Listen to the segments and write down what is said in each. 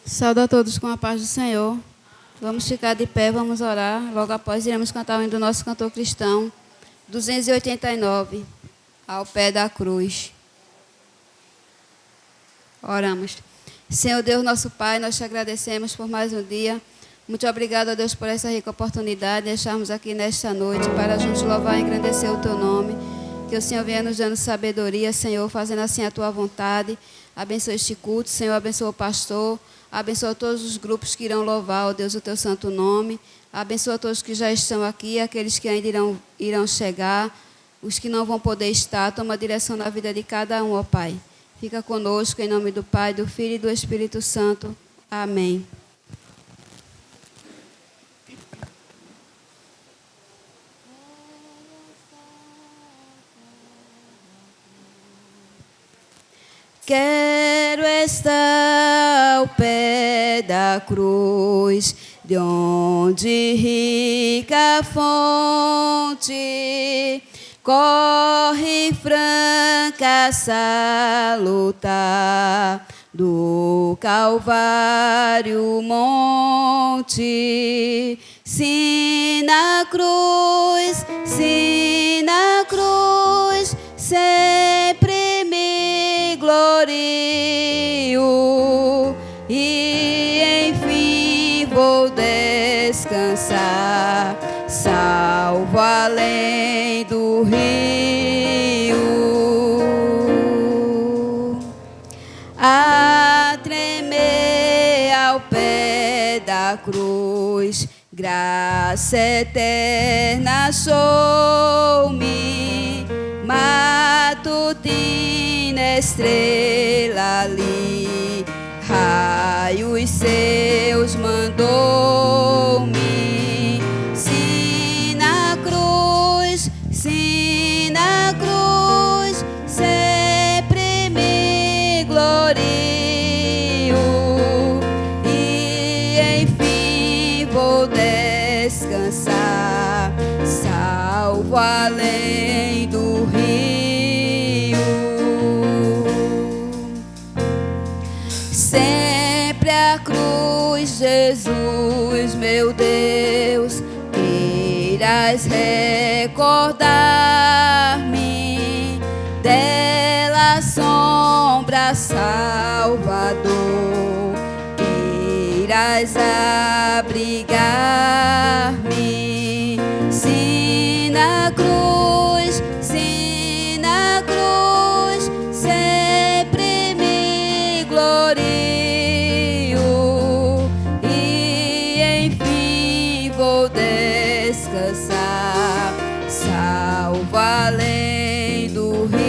Saúdo a todos com a paz do Senhor. Vamos ficar de pé, vamos orar. Logo após iremos cantar o hino do nosso cantor cristão, 289, ao pé da cruz. Oramos. Senhor Deus, nosso Pai, nós te agradecemos por mais um dia. Muito obrigado a Deus por essa rica oportunidade de estarmos aqui nesta noite para juntos louvar e engrandecer o Teu nome. Que o Senhor venha nos dando sabedoria, Senhor, fazendo assim a Tua vontade. Abençoa este culto, Senhor, abençoa o pastor, abençoa todos os grupos que irão louvar, ó Deus, o Teu santo nome. Abençoa todos que já estão aqui, aqueles que ainda irão chegar, os que não vão poder estar. Toma a direção na vida de cada um, ó Pai. Fica conosco, em nome do Pai, do Filho e do Espírito Santo. Amém. Quero estar ao pé da cruz, de onde rica fonte corre franca salutar do Calvário monte. Sim na cruz, sempre me glorio e enfim vou descansar, salvo além do rio. A tremer ao pé da cruz, graça eterna sou-me, matutina estrela ali, raios seus mandou-me. Sim na cruz, sempre me glorio e enfim vou descansar, salvo além do rio. Sempre a cruz, Jesus, meu Deus, queiras recordar-me dela, sombra Salvador, queiras abrigar-me. Sim na cruz, sempre me glorio e enfim vou descansar, salvo além do rio.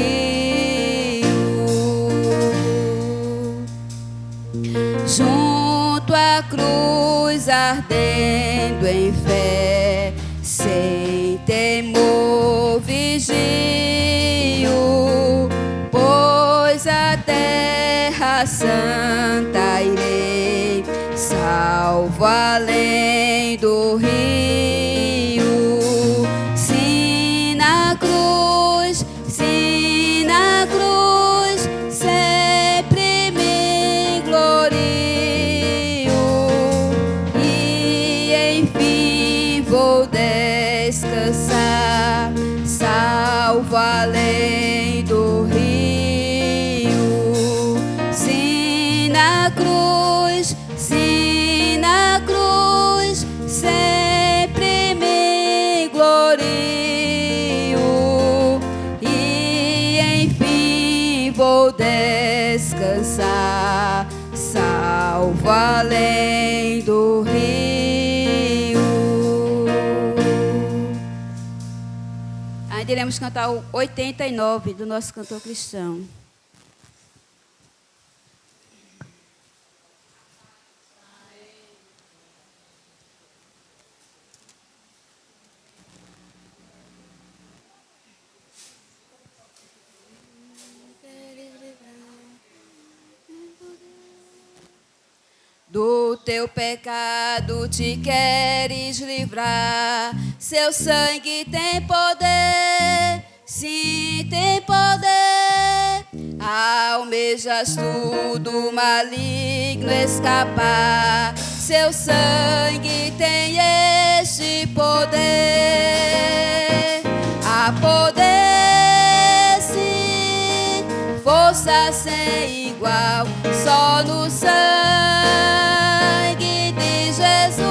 Junto à cruz ardendo em fé, sem temor vigio, pois a terra santa irei, salvo além do rio. Sim na cruz, sempre me glorio e enfim vou descansar, salvo além do rio. Sim na cruz, sempre me glorio e enfim vou descansar, salvo além do rio. Ainda iremos cantar o 89 do nosso cantor cristão. Do teu pecado te queres livrar, seu sangue tem poder, sim, tem poder. Almejas tu do maligno escapar, seu sangue tem este poder. Há poder sim, força sem igual, só no sangue de Jesus.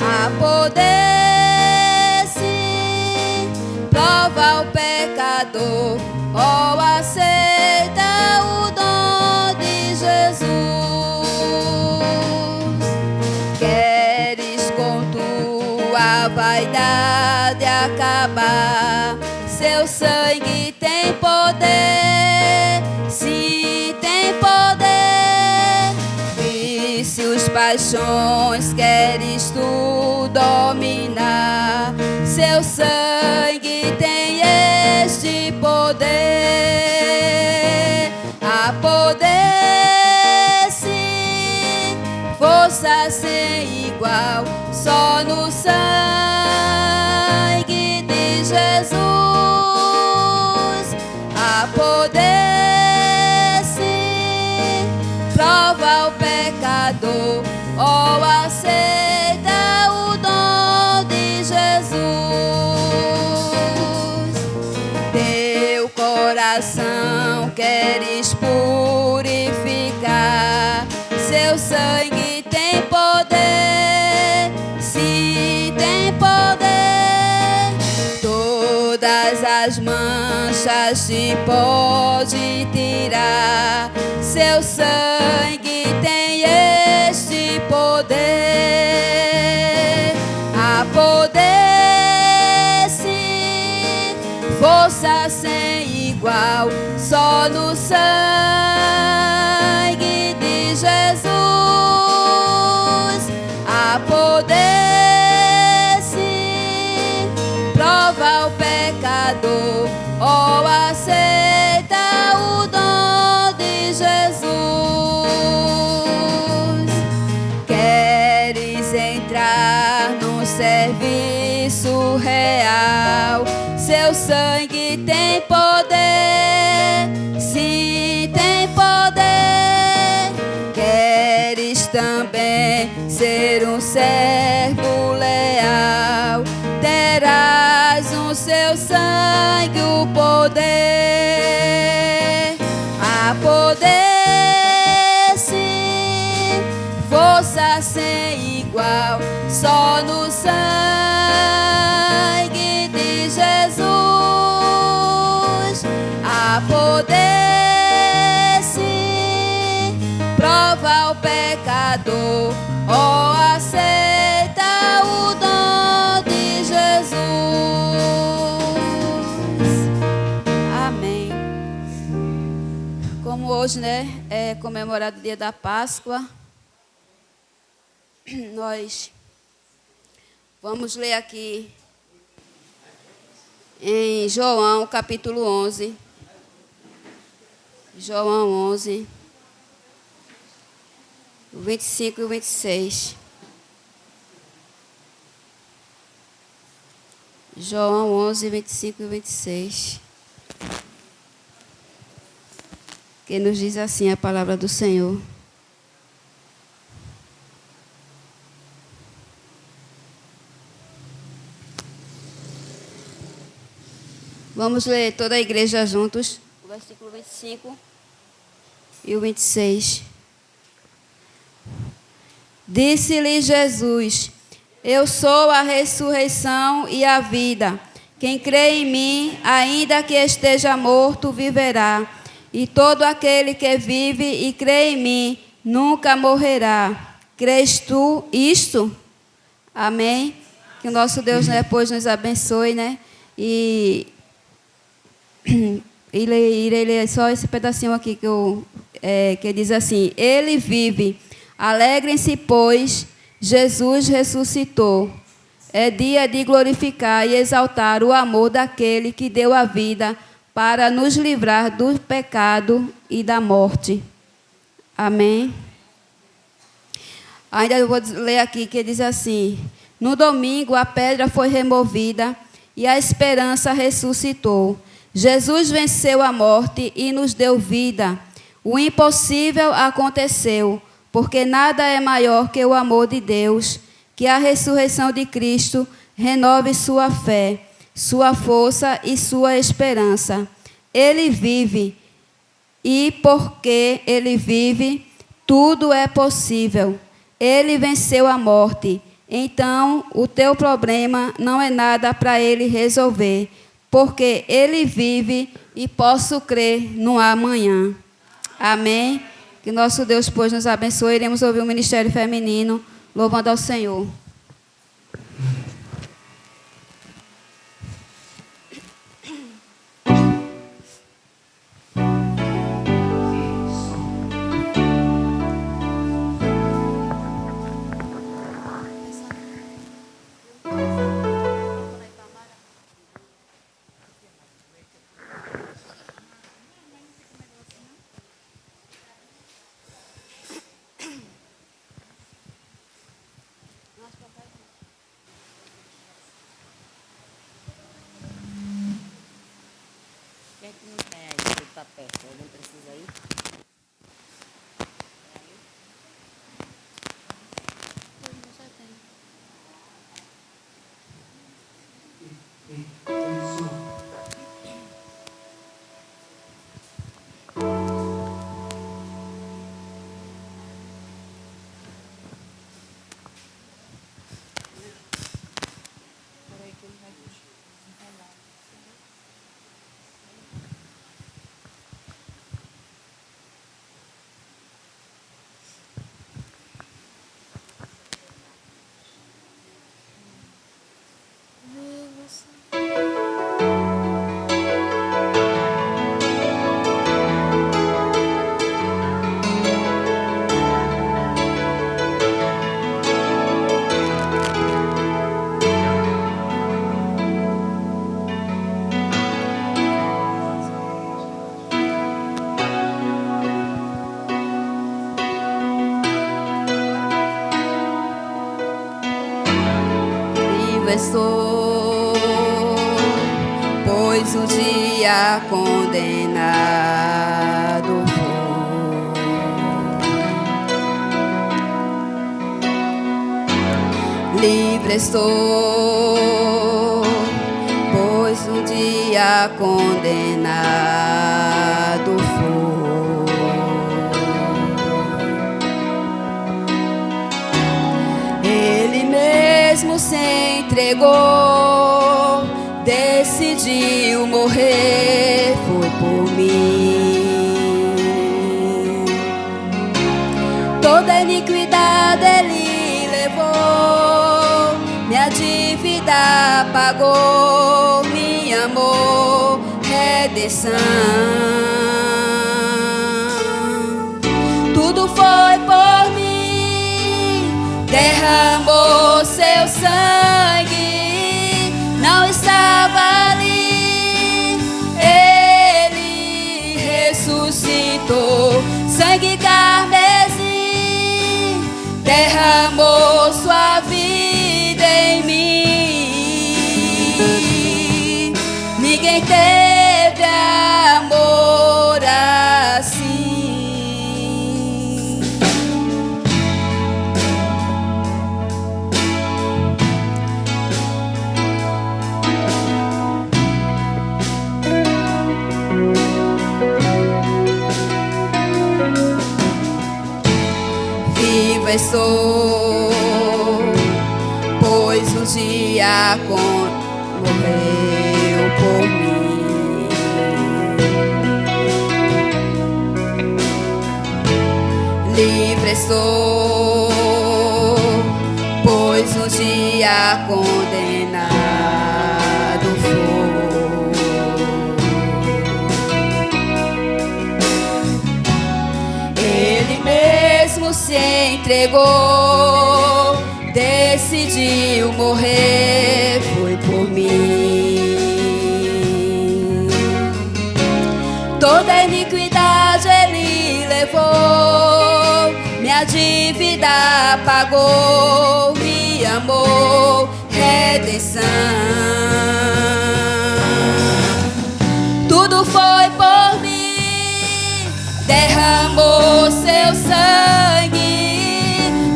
Há poder sim, prova o pecador, ou aceita o dom de Jesus. Queres com tua vaidade acabar, seu sangue tem poder, sim, tem poder. Vícios, paixões, queres tu dominar, seu sangue tem este poder. Há poder sim, força sem igual, só no sangue de Jesus. Há poder sim, prova o pecador, ou aceita o dom de Jesus. Teu coração queres purificar, seu sangue tem poder, sim, tem poder. Todas as manchas te pode tirar, seu sangue tem este poder. Há poder sim, força sem igual, só no sangue de Jesus. Há poder sim, prova o pecador, ou aceita o dom de Jesus. Queres entrar num serviço real, seu sangue tem poder, sim, tem poder. Queres também ser um servo leal, terás no seu sangue o poder. Há poder sim, força sem igual, só no sangue de Jesus. Há poder sim, prova o pecador, ou aceita o dom de Jesus. Amém. Como hoje, né, é comemorado o dia da Páscoa, nós vamos ler aqui em João, capítulo 11. João 11, 25 e 26. João 11, 25 e 26. Que nos diz assim a palavra do Senhor. Vamos ler toda a igreja juntos, o versículo 25 e o 26. Disse-lhe Jesus: eu sou a ressurreição e a vida. Quem crê em mim, ainda que esteja morto, viverá. E todo aquele que vive e crê em mim, nunca morrerá. Crês tu isto? Amém? Que o nosso Deus, né, pois nos abençoe, né? E irei ler só esse pedacinho aqui que diz assim: ele vive. Alegrem-se, pois Jesus ressuscitou. É dia de glorificar e exaltar o amor daquele que deu a vida para nos livrar do pecado e da morte. Amém? Ainda eu vou ler aqui que diz assim: no domingo a pedra foi removida e a esperança ressuscitou. Jesus venceu a morte e nos deu vida. O impossível aconteceu, porque nada é maior que o amor de Deus. Que a ressurreição de Cristo renove sua fé, sua força e sua esperança. Ele vive, e porque Ele vive, tudo é possível. Ele venceu a morte. Então, o teu problema não é nada para Ele resolver, porque Ele vive e posso crer no amanhã. Amém? Que nosso Deus, pois, nos abençoe. Iremos ouvir o Ministério Feminino, louvando ao Senhor. Quem é que não tem aí esse papel? Alguém precisa ir? Sou, pois o dia condenado foi. Livre estou, pois o dia condenado foi. Ele mesmo se entregou, decidiu morrer, foi por mim. Toda iniquidade Ele levou, minha dívida pagou, me amou, redenção. Tudo foi por mim, derramou seu sangue, não estava ali, Ele ressuscitou, sangue carmesim, derramou sua vida em mim. Ninguém teve amor assim. Sou, pois o dia morreu por mim. Livre estou, pois o dia condenado foi. Ele mesmo se entregou, decidiu morrer, foi por mim. Toda iniquidade Ele levou, minha dívida pagou, me amou, redenção. derramou seu sangue,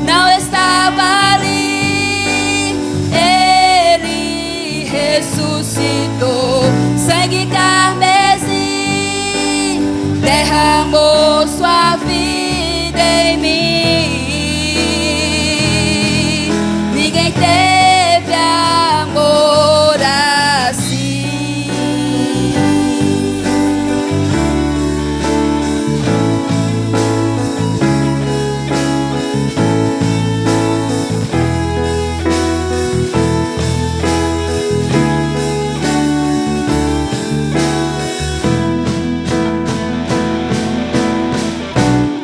não estava ali. Ele ressuscitou, sangue carmesim, derramou sua vida em mim. Ninguém teve amor assim.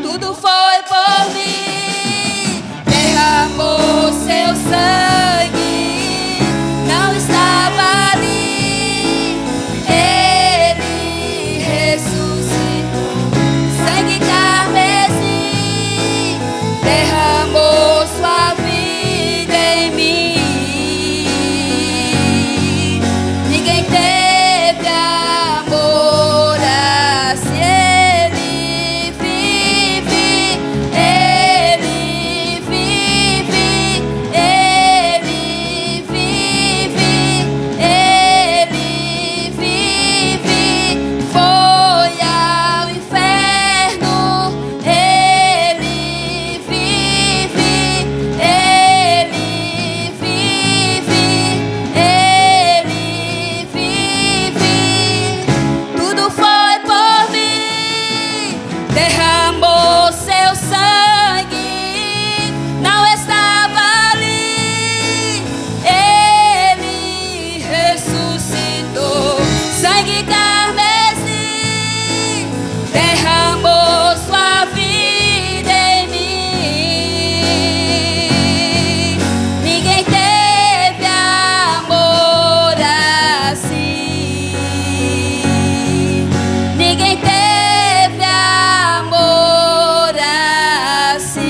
Tudo foi por mim, derramou seu sangue, não estava ali. Ele ressuscitou, sangue carmesim, derramou sua vida em mim. Ninguém teve amor assim. Ele vive, ele vive, ele vive, ele vive. Foi ao inferno, ele vive, ele vive. Tudo foi por mim, derramou seu sangue, não estava ali. Ele ressuscitou, sangue carmesim, derramou sua vida em mim. Ninguém teve amor assim. Ninguém teve amor assim.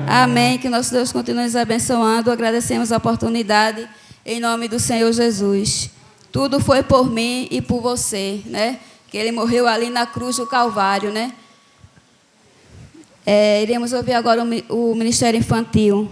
Amém. Que nosso Deus continue nos abençoando. Agradecemos a oportunidade em nome do Senhor Jesus. Tudo foi por mim e por você, né? Que Ele morreu ali na cruz do Calvário, né? Iremos ouvir agora o Ministério Infantil.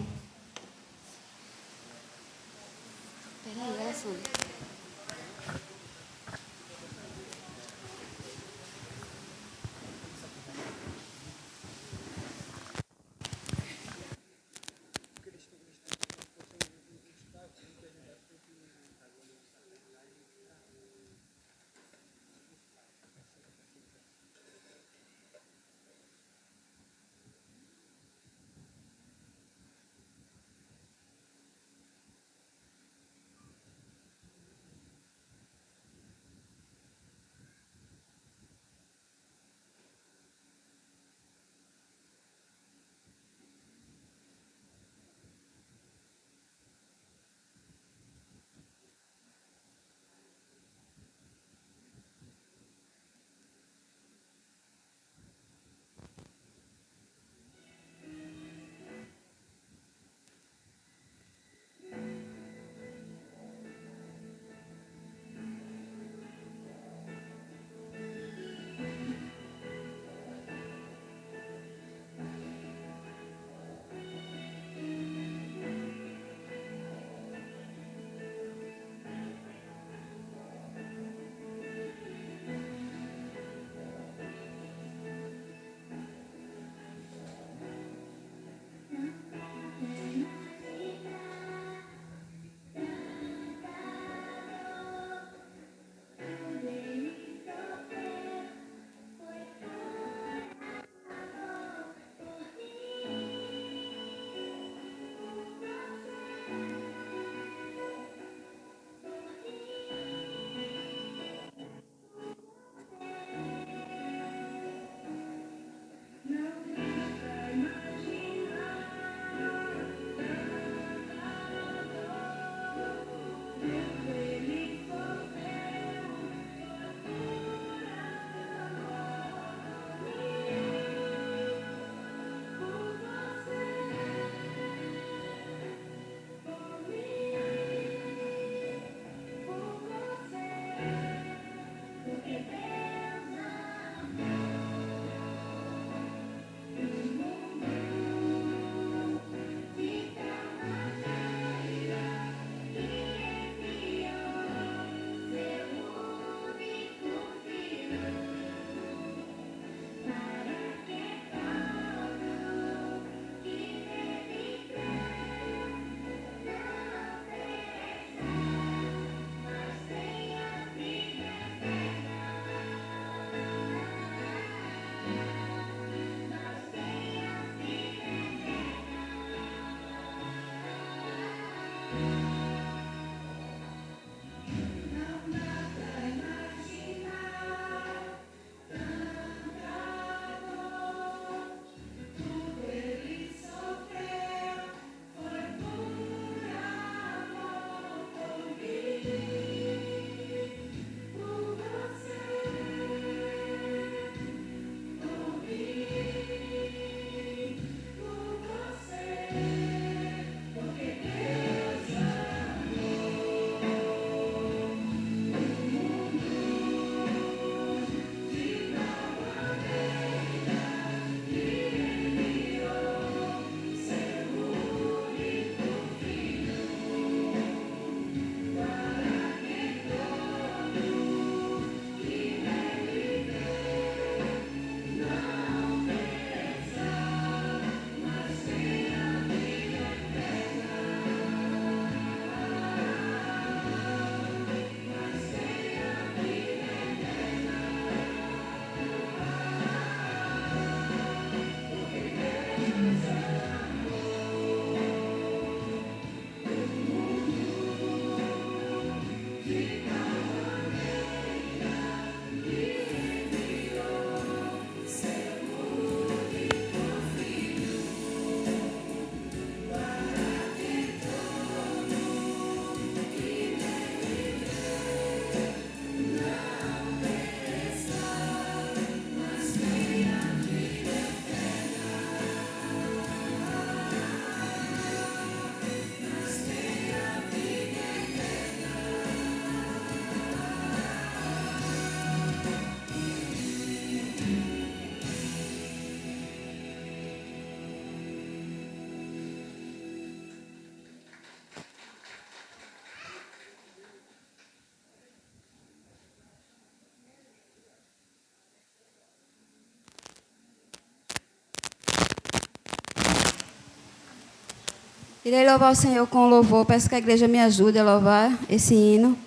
Irei louvar o Senhor com louvor. Peço que a igreja me ajude a louvar esse hino.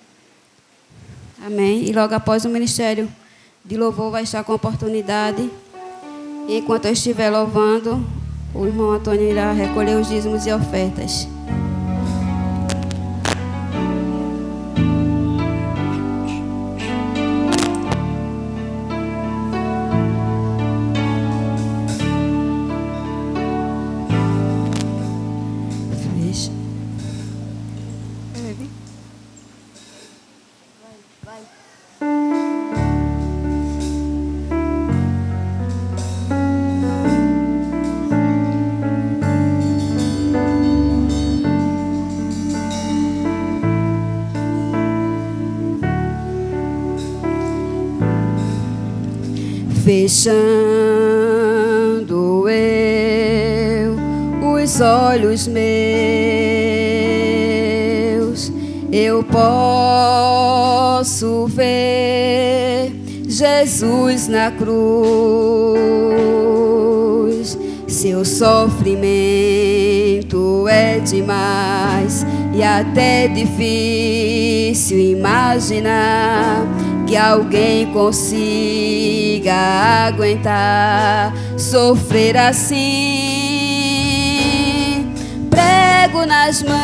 Amém. E logo após o ministério de louvor vai estar com oportunidade. E enquanto eu estiver louvando, o irmão Antônio irá recolher os dízimos e ofertas. Fechando eu os olhos meus, eu posso ver Jesus na cruz. Seu sofrimento é demais e até difícil imaginar que alguém consiga aguentar sofrer assim. Prego nas mãos,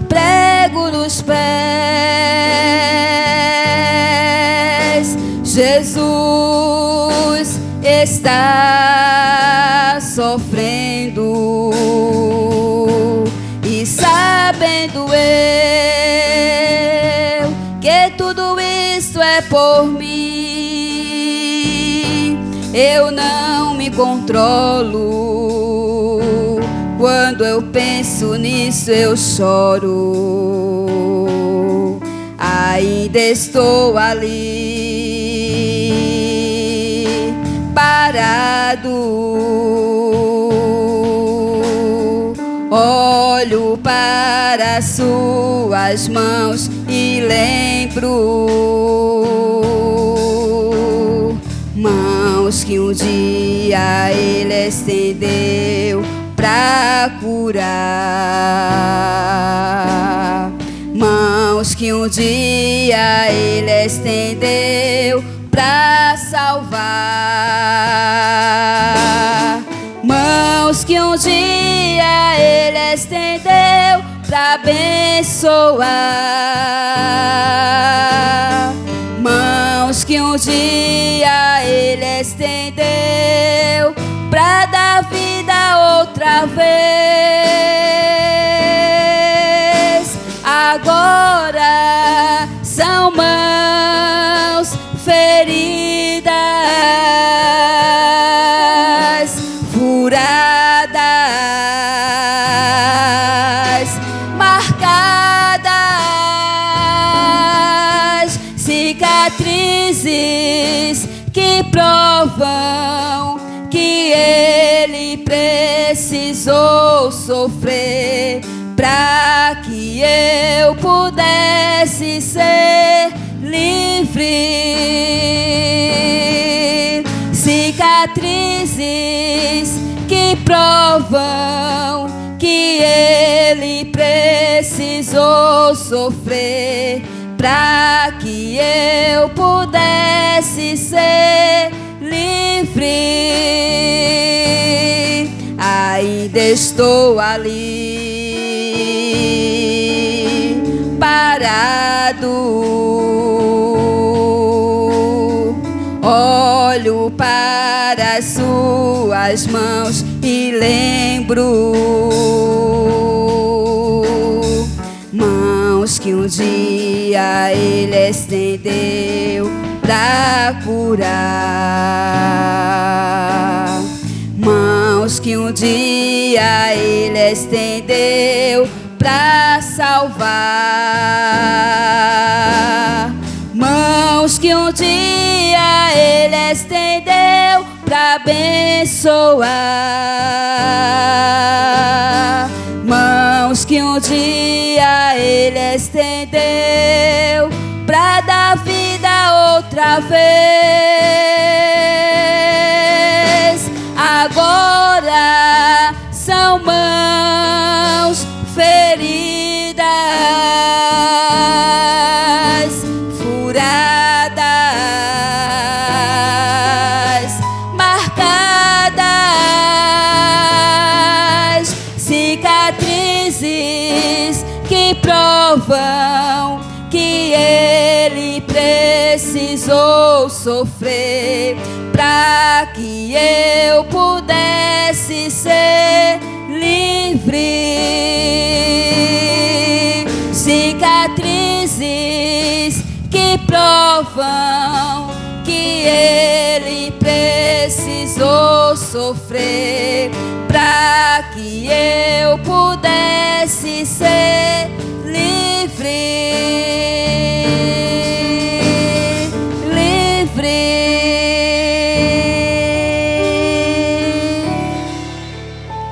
prego nos pés, Jesus está sofrendo e sabendo que tudo isso é por mim, eu não me controlo. Quando eu penso nisso eu choro. Ainda estou ali parado, olho para suas mãos e lembro mãos que um dia ele estendeu pra curar, mãos que um dia ele estendeu pra salvar, mãos que um dia ele estendeu pra abençoar, mãos que um dia ele estendeu pra dar vida outra vez. Agora são mãos feridas, furadas, marcadas, cicatrizes que provam que ele precisou sofrer para que eu pudesse ser livre. Cicatrizes que provam que ele precisou sofrer para que eu pudesse ser livre. Ainda estou ali parado, olho para suas mãos e lembro mãos que um dia ele estendeu pra curar, mãos que um dia ele estendeu pra salvar, mãos que um dia ele estendeu pra abençoar, mãos que um dia ele estendeu pra dar vida outra vez. Agora provam que ele precisou sofrer para que eu pudesse ser livre. Cicatrizes que provam que ele precisou sofrer para que eu pudesse ser livre.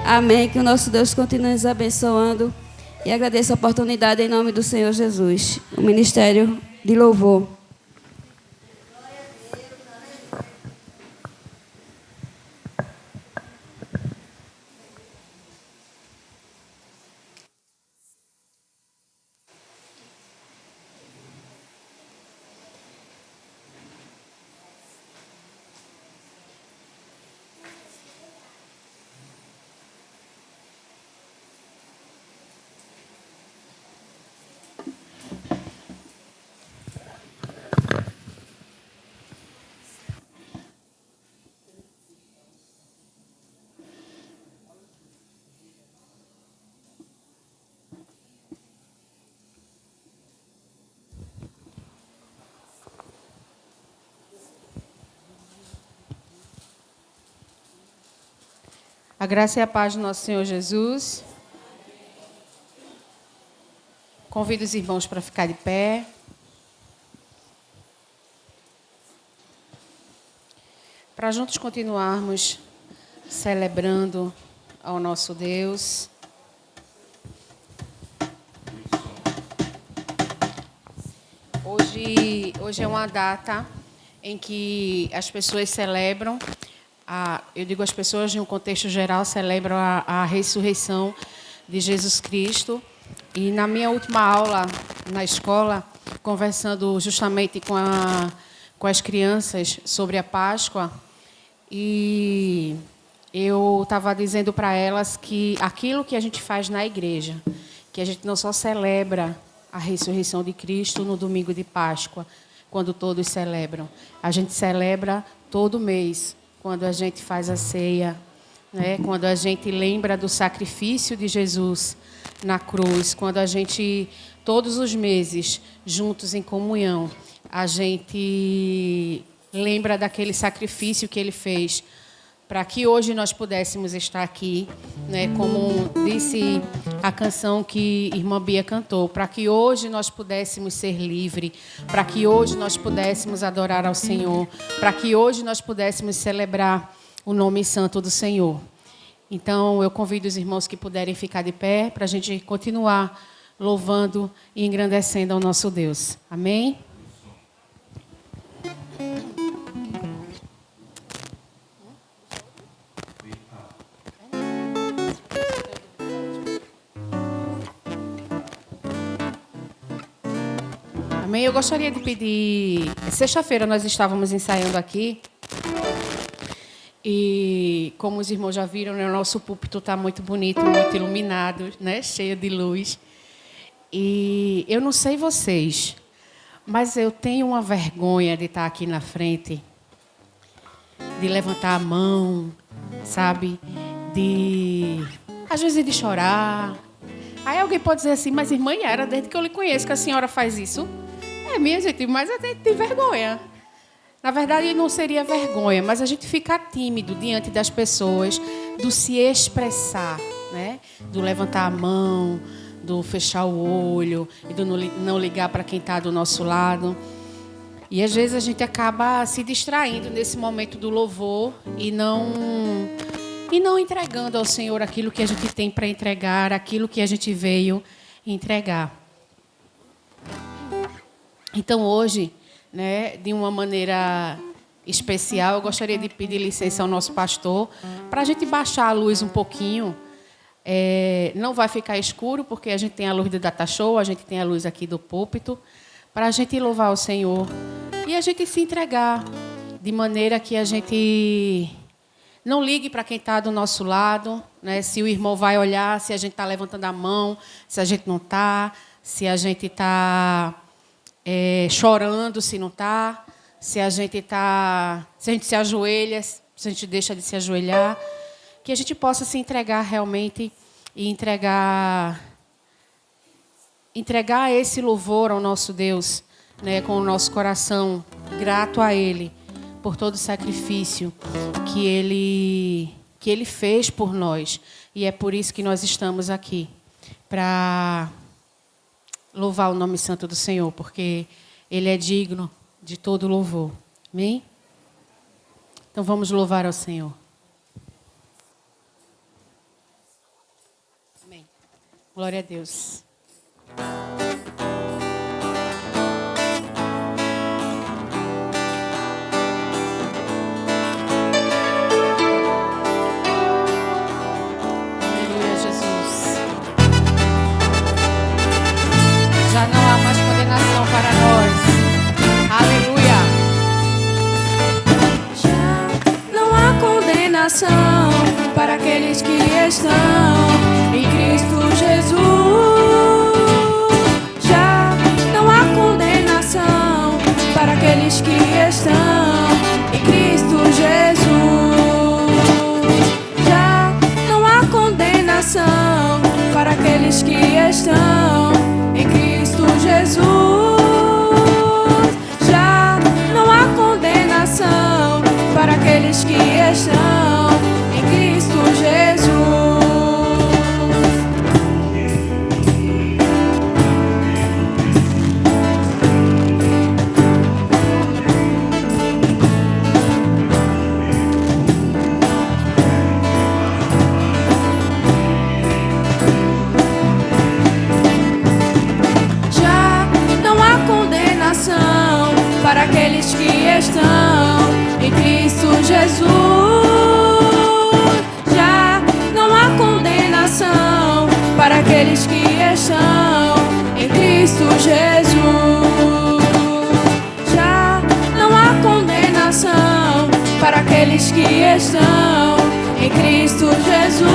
Amém. Que o nosso Deus continue nos abençoando. E agradeço a oportunidade em nome do Senhor Jesus. O ministério de louvor. A graça e a paz do nosso Senhor Jesus. Convido os irmãos para ficar de pé. Para juntos continuarmos celebrando ao nosso Deus. Hoje é uma data em que as pessoas celebram, eu digo as pessoas em um contexto geral, celebram a ressurreição de Jesus Cristo. E na minha última aula na escola, conversando justamente com as crianças sobre a Páscoa, e eu estava dizendo para elas que aquilo que a gente faz na igreja, que a gente não só celebra a ressurreição de Cristo no domingo de Páscoa, quando todos celebram, a gente celebra todo mês, quando a gente faz a ceia, né? Quando a gente lembra do sacrifício de Jesus na cruz, quando a gente, todos os meses, juntos em comunhão, a gente lembra daquele sacrifício que ele fez para que hoje nós pudéssemos estar aqui, né? Como disse a canção que irmã Bia cantou, para que hoje nós pudéssemos ser livres, para que hoje nós pudéssemos adorar ao Senhor, para que hoje nós pudéssemos celebrar o nome santo do Senhor. Então, eu convido os irmãos que puderem ficar de pé para a gente continuar louvando e engrandecendo ao nosso Deus. Amém? Amém? Eu gostaria de pedir... Sexta-feira nós estávamos ensaiando aqui. E, como os irmãos já viram, né, o nosso púlpito está muito bonito, muito iluminado, né, cheio de luz. E eu não sei vocês, mas eu tenho uma vergonha de estar aqui na frente, de levantar a mão, sabe? Às vezes, de chorar. Aí alguém pode dizer assim, mas irmã Yara, desde que eu lhe conheço que a senhora faz isso. É, minha gente, mas a gente tem vergonha. Na verdade, não seria vergonha, mas a gente fica tímido diante das pessoas, do se expressar, né? Do levantar a mão, do fechar o olho, e do não ligar para quem está do nosso lado. E, às vezes, a gente acaba se distraindo nesse momento do louvor e não entregando ao Senhor aquilo que a gente tem para entregar, aquilo que a gente veio entregar. Então, hoje, né, de uma maneira especial, eu gostaria de pedir licença ao nosso pastor para a gente baixar a luz um pouquinho. Não vai ficar escuro, porque a gente tem a luz do Data Show, a gente tem a luz aqui do púlpito, para a gente louvar o Senhor e a gente se entregar, de maneira que a gente não ligue para quem está do nosso lado, né, se o irmão vai olhar, se a gente está levantando a mão, se a gente não está, se a gente está chorando, se não está, se a gente se ajoelha, se a gente deixa de se ajoelhar, que a gente possa se entregar realmente e entregar esse louvor ao nosso Deus, né, com o nosso coração grato a Ele por todo o sacrifício que Ele fez por nós. E é por isso que nós estamos aqui, para louvar o nome santo do Senhor, porque Ele é digno de todo louvor. Amém? Então vamos louvar ao Senhor. Amém. Glória a Deus. Já não há mais condenação para nós. Aleluia. Já não há condenação para aqueles que estão em Cristo Jesus. Já não há condenação para aqueles que estão em Cristo Jesus. Já não há condenação para aqueles que estão em Cristo Jesus. Já não há condenação para aqueles que estão em Cristo Jesus. Para aqueles que estão em Cristo Jesus. Já não há condenação para aqueles que estão em Cristo Jesus. Já não há condenação para aqueles que estão em Cristo Jesus.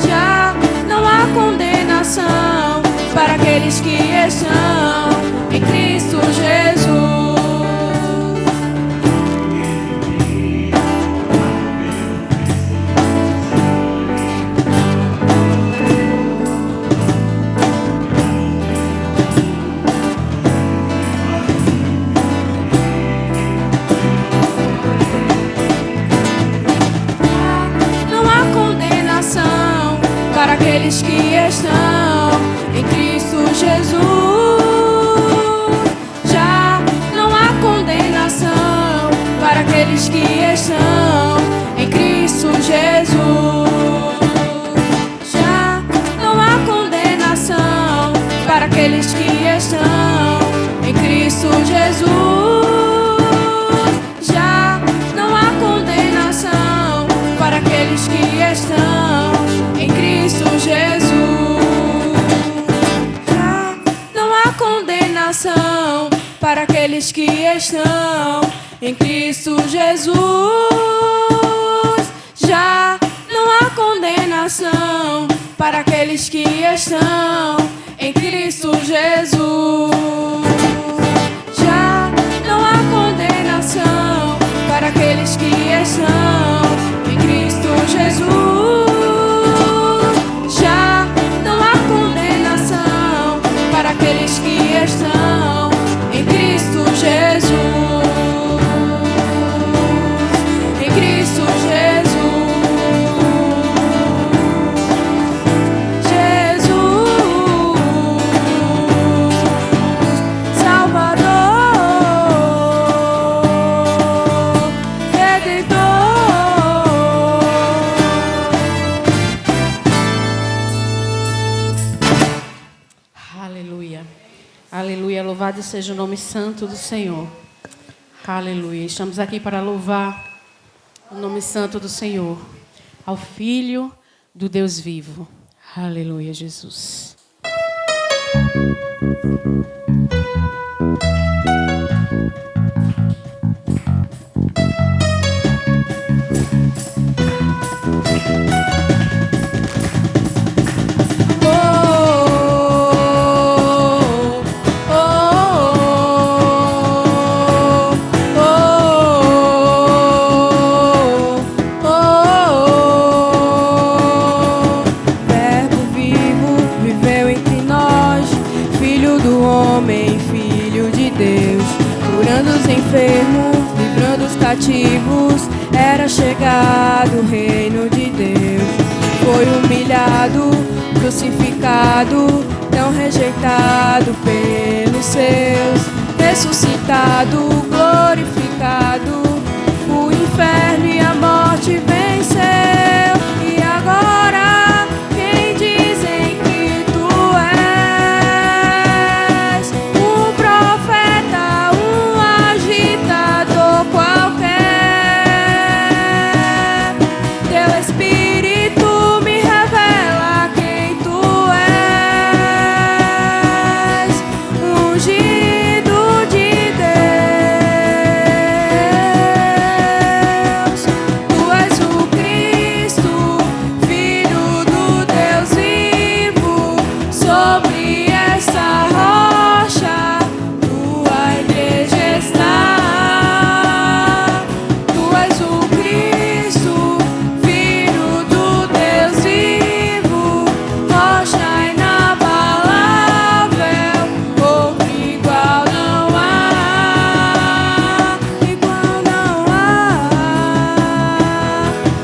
Já não há condenação para aqueles que estão em Cristo Jesus. Não há condenação para aqueles que estão em Cristo Jesus. Para aqueles que estão em Cristo Jesus. Já não há condenação para aqueles que estão em Cristo Jesus. Já não há condenação para aqueles que estão em Cristo Jesus. Já não há condenação para aqueles que estão em Cristo Jesus. Já não há condenação para aqueles que estão em Cristo Jesus. Já não há condenação para aqueles que estão em Cristo Jesus. Já não há condenação para aqueles que estão em Cristo Jesus. Cristo Jesus, Jesus, Salvador, Redentor. Aleluia. Aleluia. Louvado seja o nome santo do Senhor. Aleluia. Estamos aqui para louvar o nome santo do Senhor, ao Filho do Deus vivo. Aleluia, Jesus. Oh, enfermos, livrando os cativos. Era chegado o reino de Deus. Foi humilhado, crucificado, tão rejeitado pelos seus. Ressuscitado, glorificado, o inferno e a morte venceu. E agora, quem dizem que tu és? Um profeta, um agitador qualquer. Teu Espírito me revela quem tu és. Ungido de Deus, tu és o Cristo, Filho do Deus vivo. Sobre essa rocha tua igreja está. Tu és o Cristo, Filho do Deus vivo, rocha inabalável, outro igual não há, igual não há.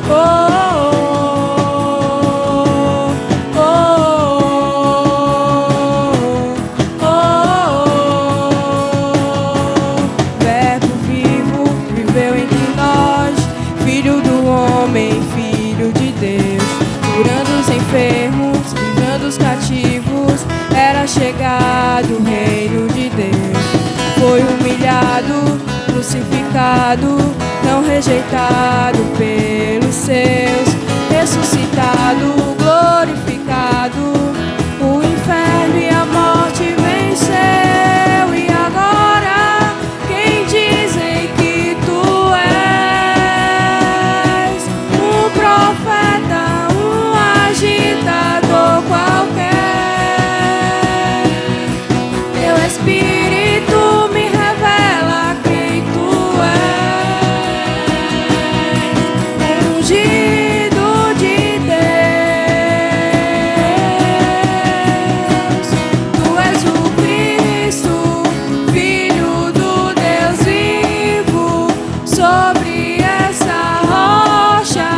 Oh, oh, oh, oh, Verbo vivo viveu entre nós, Filho do homem, Filho de Deus, curando os enfermos, livrando os cativos. Era chegado o reino de Deus. Foi humilhado, crucificado, tão rejeitado pelos seus. Ressuscitado, glorificado, o inferno e a morte venceu. E agora, quem dizem que tu és? Um profeta, um agitador qualquer. Teu Espírito me revela quem tu és. Ungido de Deus, tu és o Cristo, Filho do Deus vivo. Sobre essa rocha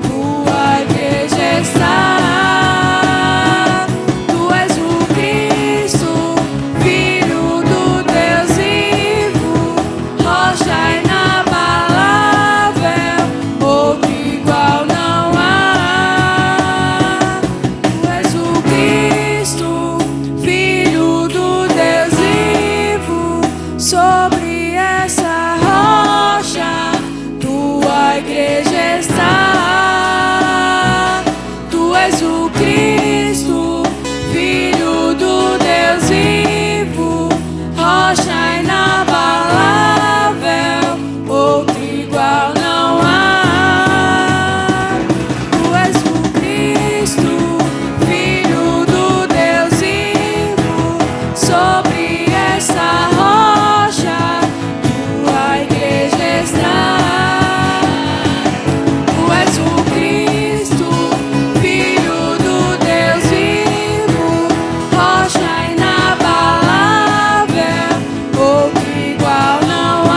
tua igreja está. Tu és o Cristo, Filho do Deus vivo, rocha inabalável, outro igual não há. Tu és o Cristo, Filho do Deus vivo. Sobre essa rocha tua igreja está. Tu és o Cristo, Filho do Deus vivo, rocha inabalável, outro igual não há. Tu és o Cristo, Filho do Deus vivo. Sobre essa rocha tua igreja está. Tu és o Cristo, Filho do Deus vivo, rocha inabalável, outro igual não há,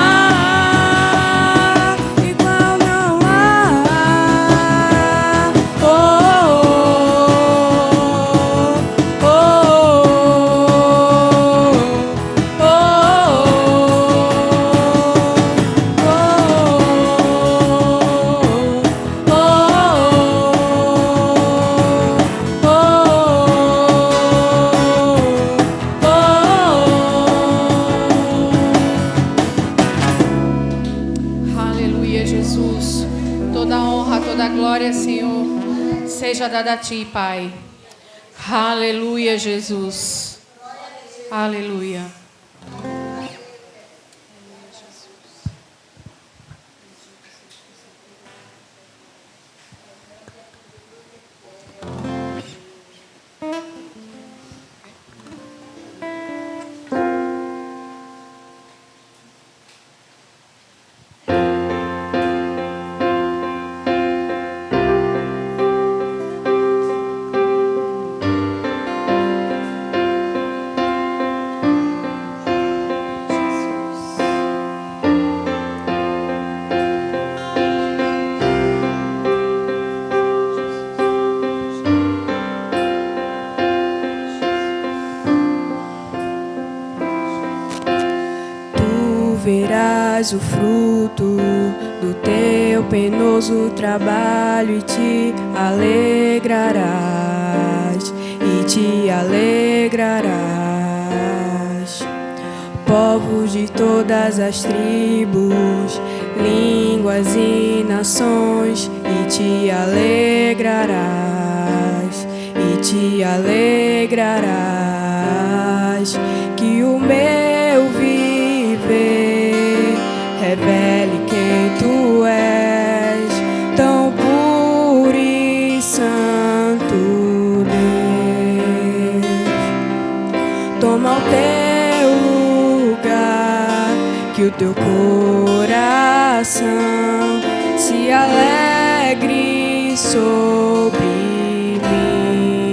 igual não há. Oh, oh, oh, oh, Aleluia, Jesus. Toda honra, toda glória, Senhor, seja dada a Ti, Pai. Aleluia, Jesus. Aleluia. verás o fruto do teu penoso trabalho e te alegrarás, e te alegrarás. Povos de todas as tribos, línguas e nações, e te alegrarás, e te alegrarás. Que o meu viver revele quem tu és, tão puro e santo Deus. Toma o teu lugar, que o teu coração se alegre sobre mim.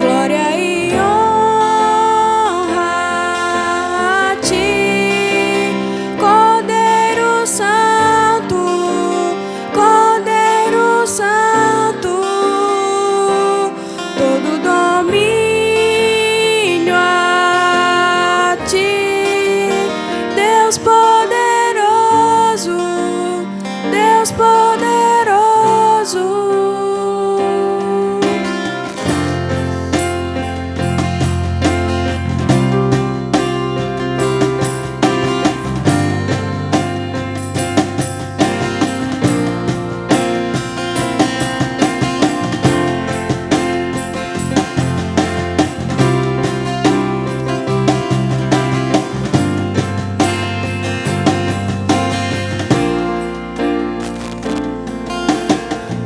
Glória e honra a ti, Cordeiro Santo, Cordeiro Santo. Todo domínio a ti, Deus poderoso, Deus poderoso.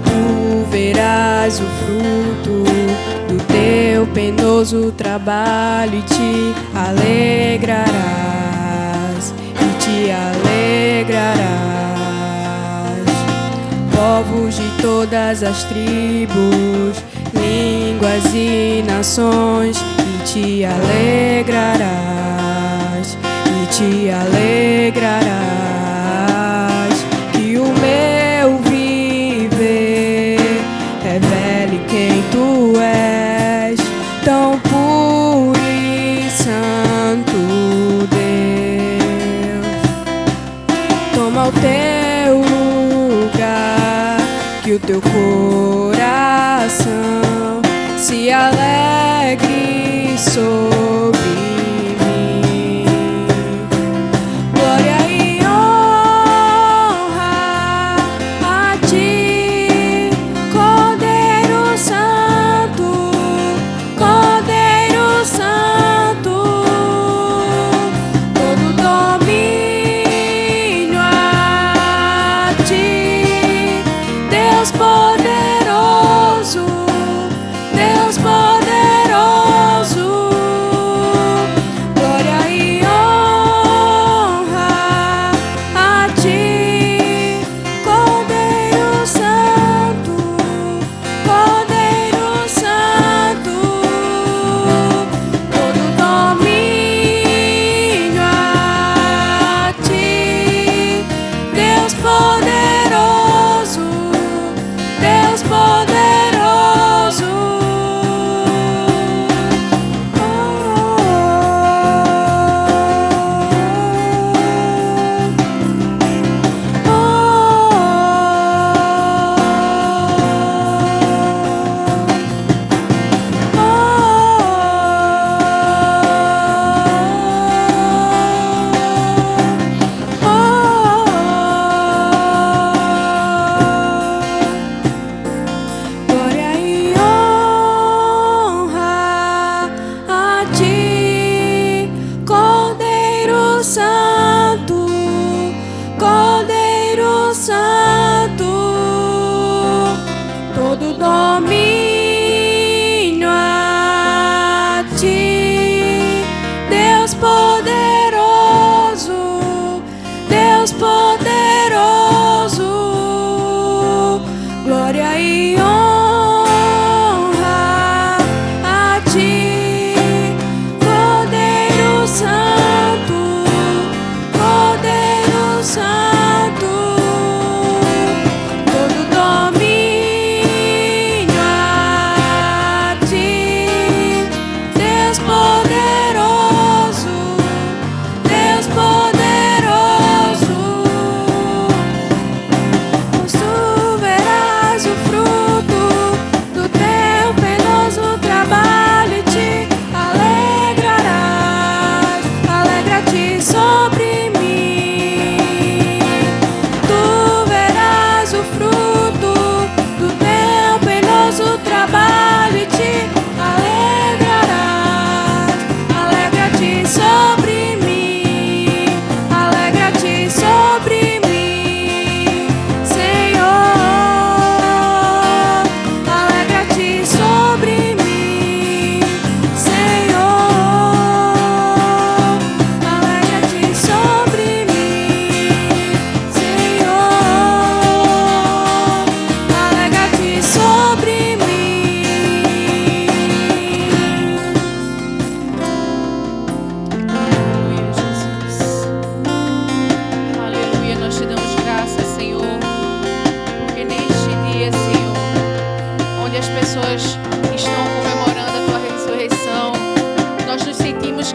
Tu verás o fruto do teu penoso trabalho e te alegrarás, e te alegrarás. Povos de todas as tribos, línguas e nações, e te alegrarás, e te alegrarás. Que o meu viver revele quem tu és, tão puro e santo Deus. Toma o teu lugar, que o teu coração se alegre sobre mim. Glória e honra a ti, Cordeiro Santo, Cordeiro Santo. Todo domínio a ti, Deus poderoso,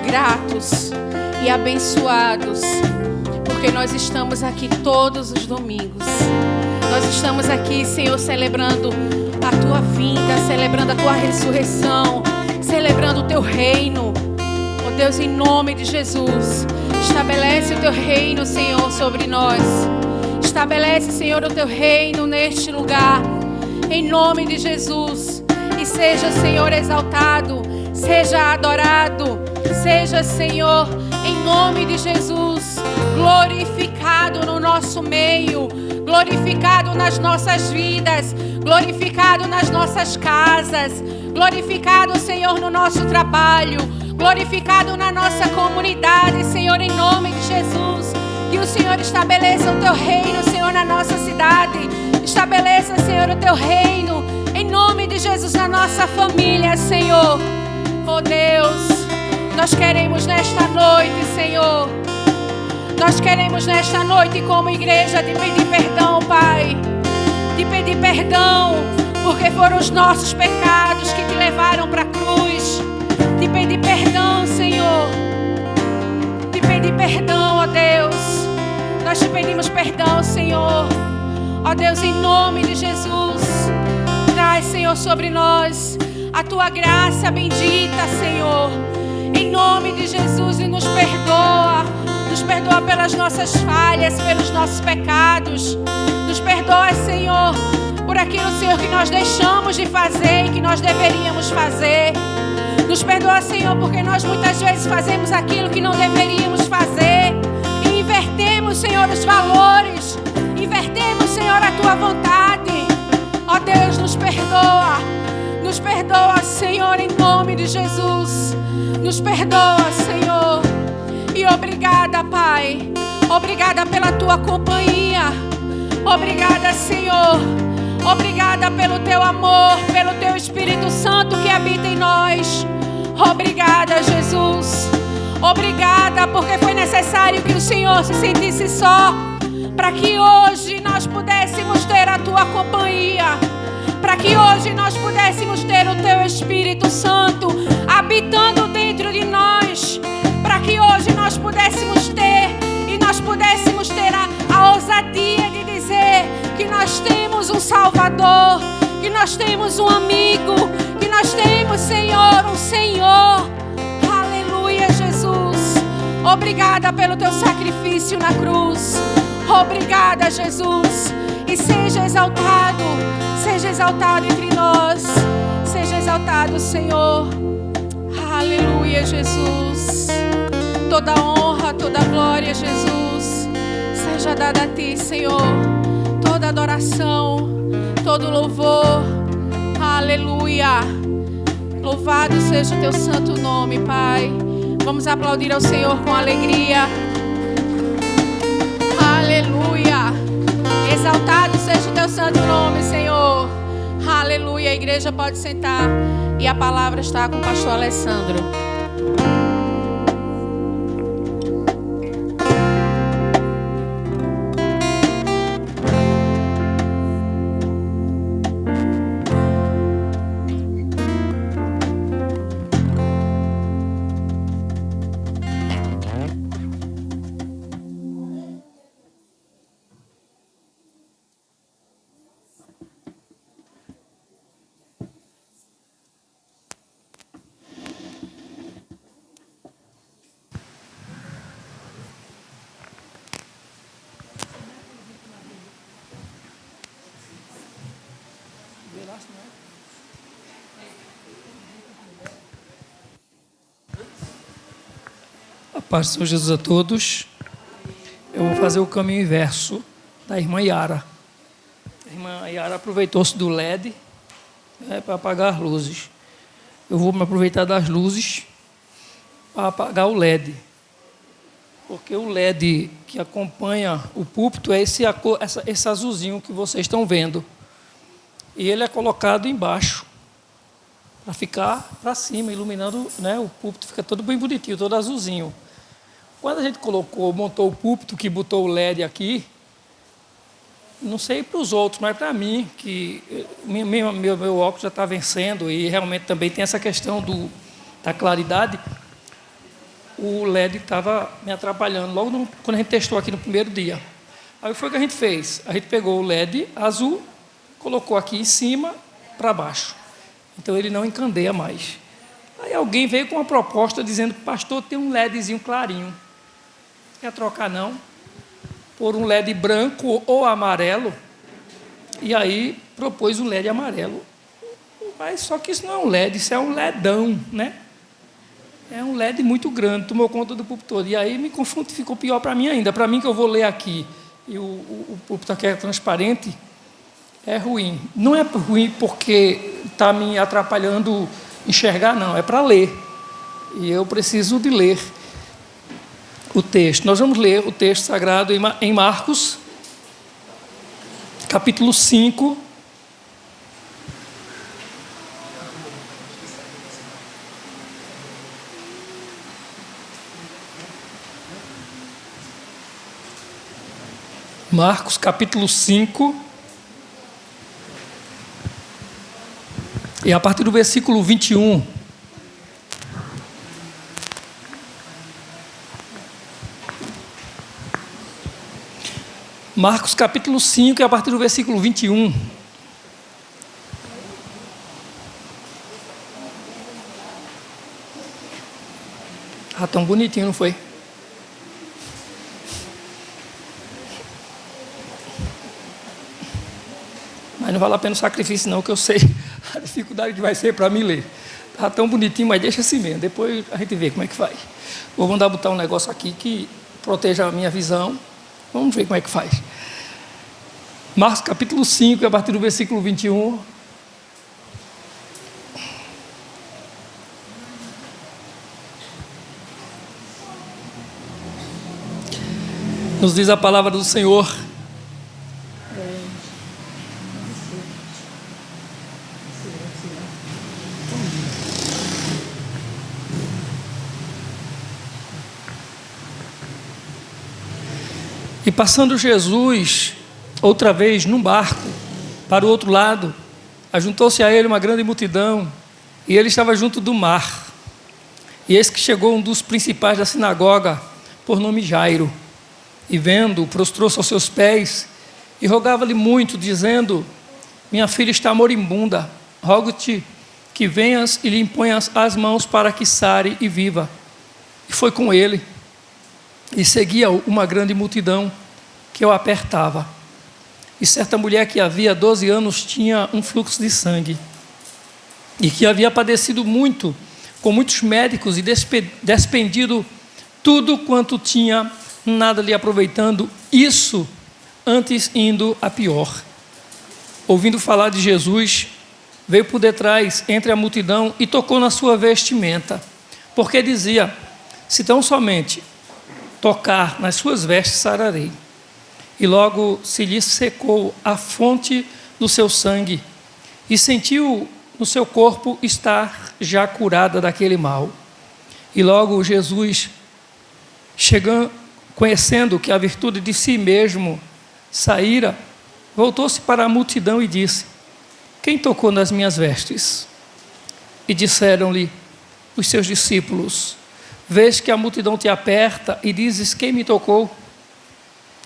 gratos e abençoados, porque nós estamos aqui todos os domingos. Nós estamos aqui, Senhor, celebrando a Tua vinda, celebrando a Tua ressurreição, celebrando o Teu reino. Oh Deus, em nome de Jesus, estabelece o Teu reino, Senhor, sobre nós. Estabelece, Senhor, o Teu reino neste lugar, em nome de Jesus. E seja, Senhor, exaltado, seja adorado, seja, Senhor, em nome de Jesus, glorificado no nosso meio, glorificado nas nossas vidas, glorificado nas nossas casas, glorificado, Senhor, no nosso trabalho, glorificado na nossa comunidade, Senhor, em nome de Jesus. Que o Senhor estabeleça o Teu reino, Senhor, na nossa cidade. Estabeleça, Senhor, o Teu reino, em nome de Jesus, na nossa família, Senhor. Oh Deus, nós queremos nesta noite, Senhor, nós queremos nesta noite, como igreja, te pedir perdão, Pai. Te pedir perdão, porque foram os nossos pecados que te levaram para a cruz. Te pedir perdão, Senhor. Te pedir perdão, ó Deus. Nós te pedimos perdão, Senhor. Ó Deus, em nome de Jesus, traz, Senhor, sobre nós a Tua graça bendita, Senhor. Em nome de Jesus, e nos perdoa. Nos perdoa pelas nossas falhas, pelos nossos pecados. Nos perdoa, Senhor, por aquilo, Senhor, que nós deixamos de fazer e que nós deveríamos fazer. Nos perdoa, Senhor, porque nós muitas vezes fazemos aquilo que não deveríamos fazer. E invertemos, Senhor, os valores. Invertemos, Senhor, a Tua vontade. Ó Deus, nos perdoa. Nos perdoa, Senhor, em nome de Jesus. Nos perdoa, Senhor. E obrigada, Pai. Obrigada pela Tua companhia. Obrigada, Senhor. Obrigada pelo Teu amor, pelo Teu Espírito Santo que habita em nós. Obrigada, Jesus. Obrigada, porque foi necessário que o Senhor se sentisse só, para que hoje nós pudéssemos ter a Tua companhia, para que hoje nós pudéssemos ter o Teu Espírito Santo habitando dentro de nós, para que hoje nós pudéssemos ter e nós pudéssemos ter a ousadia de dizer que nós temos um Salvador, que nós temos um amigo, que nós temos, Senhor, um Senhor. Aleluia, Jesus. Obrigada pelo Teu sacrifício na cruz. Obrigada, Jesus. E seja exaltado entre nós. Seja exaltado, Senhor. Aleluia, Jesus. Toda honra, toda glória, Jesus, seja dada a Ti, Senhor. Toda adoração, todo louvor. Aleluia. Louvado seja o Teu santo nome, Pai. Vamos aplaudir ao Senhor com alegria. Aleluia. Exaltado seja o Teu santo nome, Senhor. Aleluia. A igreja pode sentar. E a palavra está com o pastor Alessandro. A paz do Senhor Jesus a todos. Eu vou fazer o caminho inverso da irmã Yara. A irmã Yara aproveitou-se do LED, para apagar as luzes. Eu vou me aproveitar das luzes para apagar o LED. Porque o LED que acompanha o púlpito é esse azulzinho que vocês estão vendo. E ele é colocado embaixo, para ficar para cima, iluminando, né? O púlpito fica todo bem bonitinho, todo azulzinho. Quando a gente montou o púlpito, que botou o LED aqui, não sei para os outros, mas para mim, que meu óculos já está vencendo, e realmente também tem essa questão da claridade. o LED estava me atrapalhando, quando a gente testou aqui no primeiro dia. Aí foi o que a gente fez. A gente pegou o LED azul, colocou aqui em cima, para baixo. Então ele não encandeia mais. Aí alguém veio com uma proposta dizendo: pastor, tem um LEDzinho clarinho. Quer trocar não? Por um LED branco ou amarelo. E aí propôs um LED amarelo. Mas só que isso não é um LED, isso é um LEDão, né? É um LED muito grande, tomou conta do púlpito todo. E aí me confundo, ficou pior para mim ainda. Para mim, que eu vou ler aqui e o púlpito aqui é transparente, é ruim. Não é ruim porque está me atrapalhando enxergar, não. É para ler. E eu preciso de ler o texto. Nós vamos ler o texto sagrado em Marcos, capítulo 5. Marcos, capítulo 5, e a partir do versículo 21. Marcos, capítulo 5, e a partir do versículo 21. Ah, tão bonitinho, não foi? Mas não vale a pena o sacrifício não, que eu sei a dificuldade que vai ser para mim ler. Está tão bonitinho, mas deixa assim mesmo. Depois a gente vê como é que faz. Vou mandar botar um negócio aqui que proteja a minha visão. Vamos ver como é que faz. Marcos capítulo 5, a partir do versículo 21. Nos diz a palavra do Senhor: e passando Jesus outra vez num barco para o outro lado, ajuntou-se a ele uma grande multidão, e ele estava junto do mar. E eis que chegou um dos principais da sinagoga, por nome Jairo, e vendo, prostrou-se aos seus pés e rogava-lhe muito, dizendo: minha filha está moribunda, rogo-te que venhas e lhe imponhas as mãos para que sare e viva. E foi com ele, e seguia-o uma grande multidão que o apertava. E certa mulher que havia 12 anos tinha um fluxo de sangue, e que havia padecido muito, com muitos médicos, e despendido tudo quanto tinha, nada lhe aproveitando, isso antes indo a pior. Ouvindo falar de Jesus, veio por detrás entre a multidão e tocou na sua vestimenta, porque dizia: se tão somente tocar nas suas vestes, sararei. E logo se lhe secou a fonte do seu sangue, e sentiu no seu corpo estar já curada daquele mal. E logo Jesus, chegando, conhecendo que a virtude de si mesmo saíra, voltou-se para a multidão e disse: quem tocou nas minhas vestes? E disseram-lhe os seus discípulos: vês que a multidão te aperta e dizes: quem me tocou?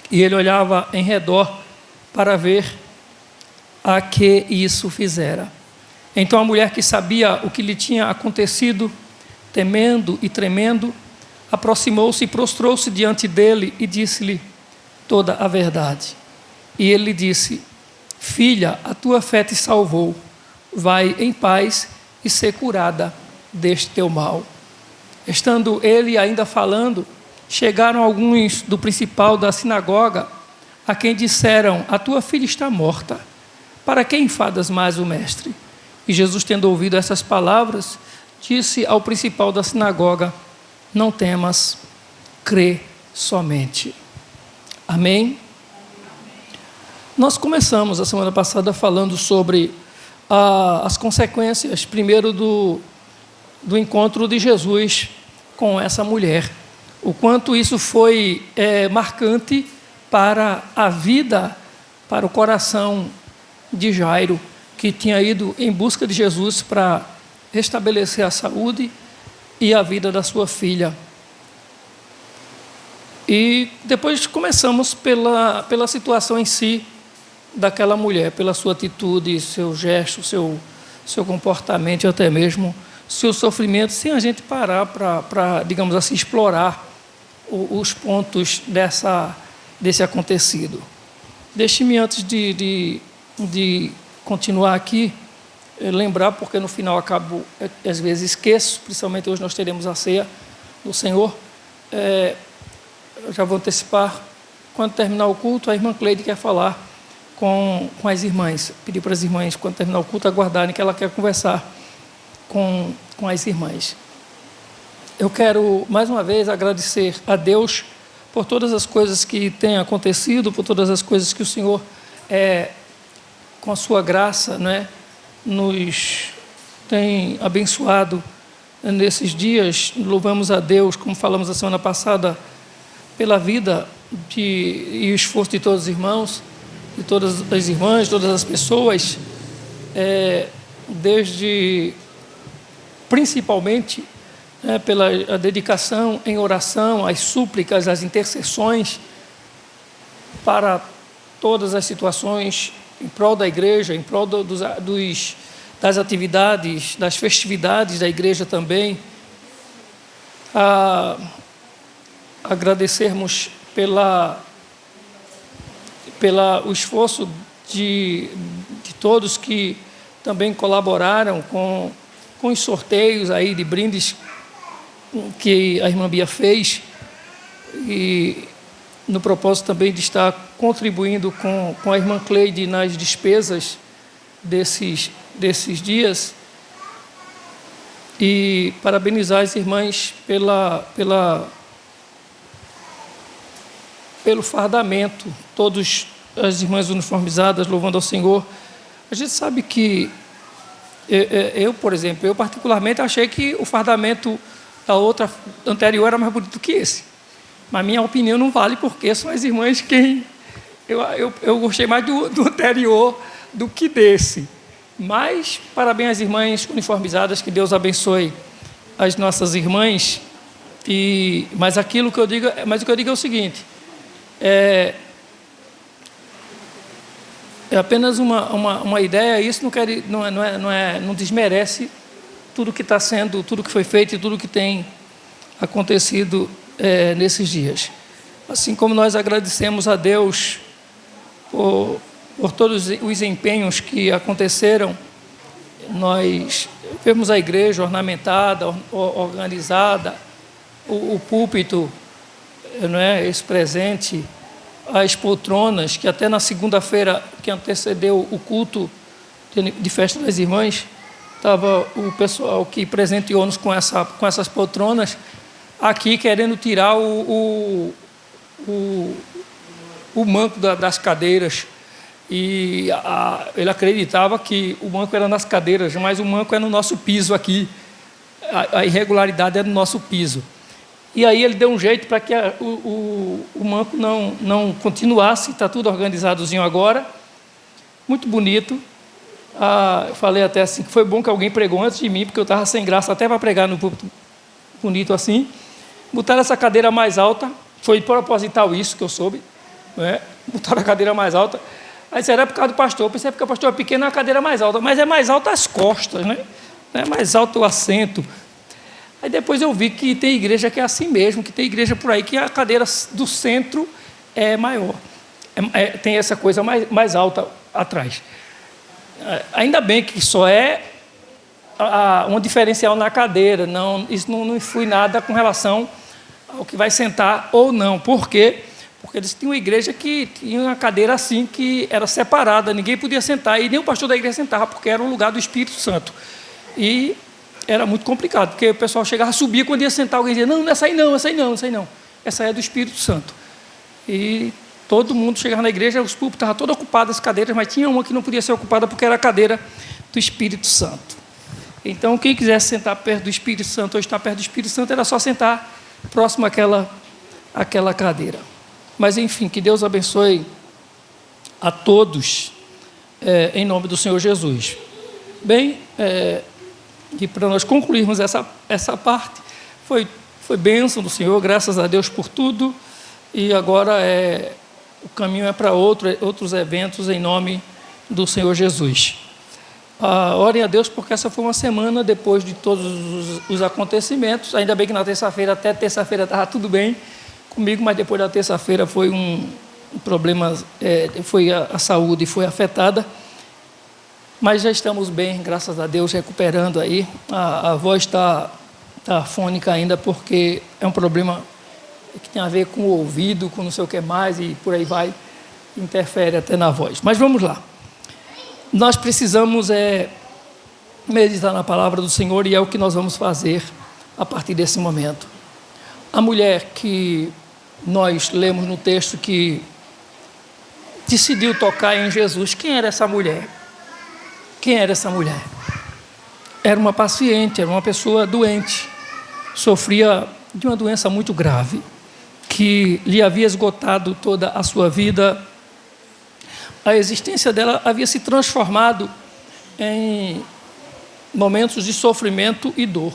E ele olhava em redor para ver a que isso fizera. Então a mulher, que sabia o que lhe tinha acontecido, temendo e tremendo, aproximou-se e prostrou-se diante dele e disse-lhe toda a verdade. E ele lhe disse: filha, a tua fé te salvou, vai em paz e ser curada deste teu mal. Estando ele ainda falando, chegaram alguns do principal da sinagoga, a quem disseram: a tua filha está morta, para que enfadas mais o mestre? E Jesus, tendo ouvido essas palavras, disse ao principal da sinagoga: não temas, crê somente. Amém? Nós começamos a semana passada falando sobre as consequências, primeiro do encontro de Jesus com essa mulher. O quanto isso foi marcante para a vida, para o coração de Jairo, que tinha ido em busca de Jesus para restabelecer a saúde e a vida da sua filha. E depois começamos pela situação em si daquela mulher, pela sua atitude, seu gesto, seu comportamento, e até mesmo seu sofrimento, sem a gente parar para, digamos assim, explorar os pontos desse acontecido. Deixe-me, antes de continuar aqui, lembrar, porque no final acabo, às vezes esqueço, principalmente hoje nós teremos a ceia do Senhor. Eu já vou antecipar, quando terminar o culto, a irmã Cleide quer falar com as irmãs, pedir para as irmãs, quando terminar o culto, aguardarem, que ela quer conversar com as irmãs. Eu quero, mais uma vez, agradecer a Deus por todas as coisas que têm acontecido, por todas as coisas que o Senhor, com a sua graça, né, nos tem abençoado nesses dias. Louvamos a Deus, como falamos a semana passada, pela vida e o esforço de todos os irmãos, de todas as irmãs, todas as pessoas, desde, principalmente, pela a dedicação em oração, as súplicas, as intercessões para todas as situações em prol da igreja, em prol das atividades, das festividades da igreja também. Agradecermos o esforço de todos que também colaboraram com os sorteios aí de brindes que a irmã Bia fez, e no propósito também de estar contribuindo com a irmã Cleide nas despesas desses dias, e parabenizar as irmãs pelo fardamento, todas as irmãs uniformizadas, louvando ao Senhor. A gente sabe que eu, por exemplo, eu particularmente achei que o fardamento da outra anterior era mais bonito que esse, mas minha opinião não vale, porque são as irmãs quem eu gostei mais do anterior do que desse. Mas parabéns às irmãs uniformizadas, que Deus abençoe as nossas irmãs. Mas o que eu digo é o seguinte: é apenas uma ideia. Isso não desmerece tudo que está sendo, tudo que foi feito e tudo que tem acontecido nesses dias. Assim como nós agradecemos a Deus por todos os empenhos que aconteceram, nós vemos a igreja ornamentada, organizada, o púlpito, não é, esse presente, as poltronas, que até na segunda-feira que antecedeu o culto de festa das irmãs, estava o pessoal que presenteou-nos com essas poltronas aqui querendo tirar o manco das cadeiras. E ele acreditava que o manco era nas cadeiras, mas o manco é no nosso piso aqui. A irregularidade é no nosso piso. E aí ele deu um jeito para que o manco não continuasse. Está tudo organizadozinho agora. Muito bonito. Eu falei até assim, que foi bom que alguém pregou antes de mim, porque eu estava sem graça até para pregar no púlpito bonito assim. Botaram essa cadeira mais alta. Foi proposital isso que eu soube. Não é? Botaram a cadeira mais alta. Aí será por causa do pastor. Eu pensei porque o pastor é pequeno, é a cadeira mais alta. Mas é mais alta as costas, né? Não é mais alto o assento. Aí depois eu vi que tem igreja que é assim mesmo, que tem igreja por aí que a cadeira do centro é maior. Tem essa coisa mais alta atrás. Ainda bem que só é um diferencial na cadeira. Isso não influi nada com relação ao que vai sentar ou não. Por quê? Porque eles tinham uma igreja que tinha uma cadeira assim, que era separada, ninguém podia sentar, e nem o pastor da igreja sentava, porque era o lugar do Espírito Santo. E era muito complicado, porque o pessoal chegava, subia, quando ia sentar, alguém dizia, não, essa aí não, essa aí não, essa aí não. Essa aí é do Espírito Santo. E todo mundo chegava na igreja, os púlpitos estavam todos ocupados, as cadeiras, mas tinha uma que não podia ser ocupada, porque era a cadeira do Espírito Santo. Então, quem quisesse sentar perto do Espírito Santo, ou estar perto do Espírito Santo, era só sentar próximo àquela cadeira. Mas, enfim, que Deus abençoe a todos, em nome do Senhor Jesus. Bem, e para nós concluirmos essa parte, foi bênção do Senhor, graças a Deus por tudo. e agora o caminho é para outros eventos em nome do Senhor Jesus. Orem a Deus, porque essa foi uma semana depois de todos os acontecimentos. Ainda bem que na terça-feira, até terça-feira estava tudo bem comigo, mas depois da terça-feira foi um problema, foi a saúde foi afetada. Mas já estamos bem, graças a Deus, recuperando aí. A voz está afônica ainda, porque é um problema que tem a ver com o ouvido, com não sei o que mais, e por aí vai, interfere até na voz. Mas vamos lá. Nós precisamos meditar na palavra do Senhor, e é o que nós vamos fazer a partir desse momento. A mulher que nós lemos no texto que decidiu tocar em Jesus, quem era essa mulher? Quem era essa mulher? Era uma paciente, era uma pessoa doente, sofria de uma doença muito grave, que lhe havia esgotado toda a sua vida. A existência dela havia se transformado em momentos de sofrimento e dor.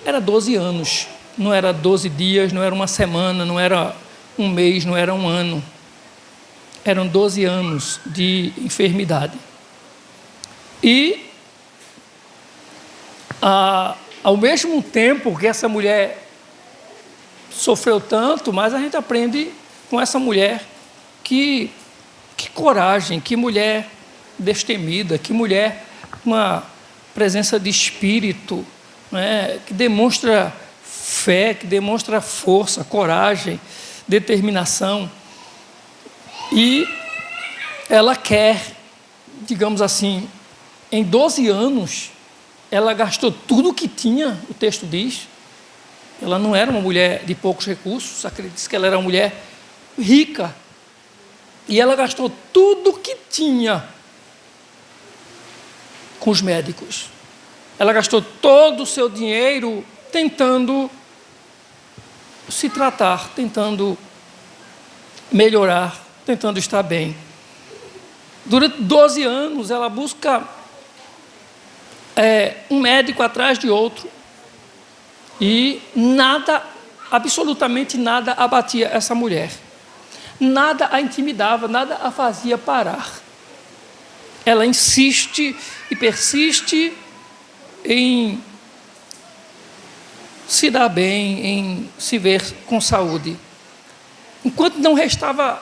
Era 12 anos, não era 12 dias, não era uma semana, não era um mês, não era um ano. Eram 12 anos de enfermidade. E, ao mesmo tempo que essa mulher sofreu tanto, mas a gente aprende com essa mulher que coragem, que mulher destemida, que mulher com uma presença de espírito, né, que demonstra fé, que demonstra força, coragem, determinação. E ela quer, digamos assim, em 12 anos, ela gastou tudo o que tinha, o texto diz. Ela não era uma mulher de poucos recursos, acredita que ela era uma mulher rica. E ela gastou tudo o que tinha com os médicos. Ela gastou todo o seu dinheiro tentando se tratar, tentando melhorar, tentando estar bem. Durante 12 anos, ela busca um médico atrás de outro, e nada, absolutamente nada, abatia essa mulher. Nada a intimidava, nada a fazia parar. Ela insiste e persiste em se dar bem, em se ver com saúde. Enquanto não restava,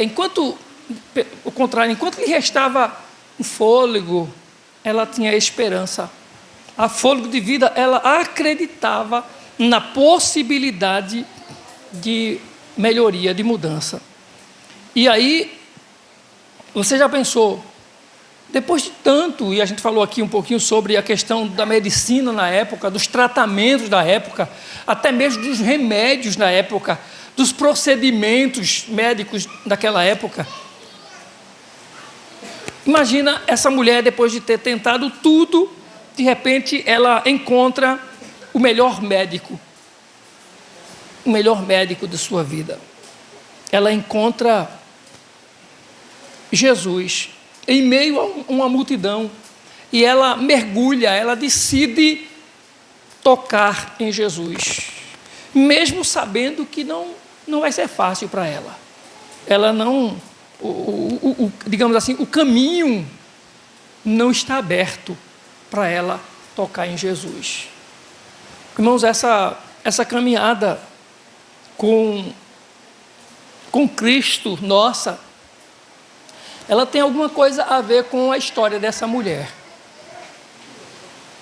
enquanto lhe restava um fôlego, ela tinha esperança. A fôlego de vida, ela acreditava na possibilidade de melhoria, de mudança. E aí, você já pensou, depois de tanto, e a gente falou aqui um pouquinho sobre a questão da medicina na época, dos tratamentos da época, até mesmo dos remédios na época, dos procedimentos médicos daquela época. Imagina essa mulher, depois de ter tentado tudo, de repente ela encontra o melhor médico de sua vida. Ela encontra Jesus em meio a uma multidão, e ela mergulha, ela decide tocar em Jesus, mesmo sabendo que não vai ser fácil para ela. Ela não, digamos assim, o caminho não está aberto para ela tocar em Jesus. Irmãos, essa caminhada com Cristo, nossa, ela tem alguma coisa a ver com a história dessa mulher.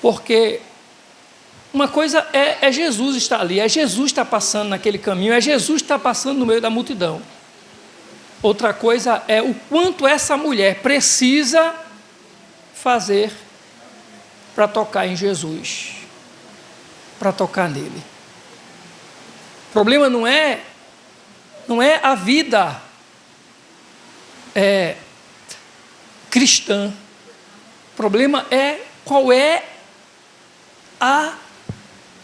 Porque uma coisa é Jesus estar ali, é Jesus estar passando naquele caminho, é Jesus estar passando no meio da multidão. Outra coisa é o quanto essa mulher precisa fazer para tocar em Jesus, para tocar nele. O problema não é a vida cristã. O problema é qual é a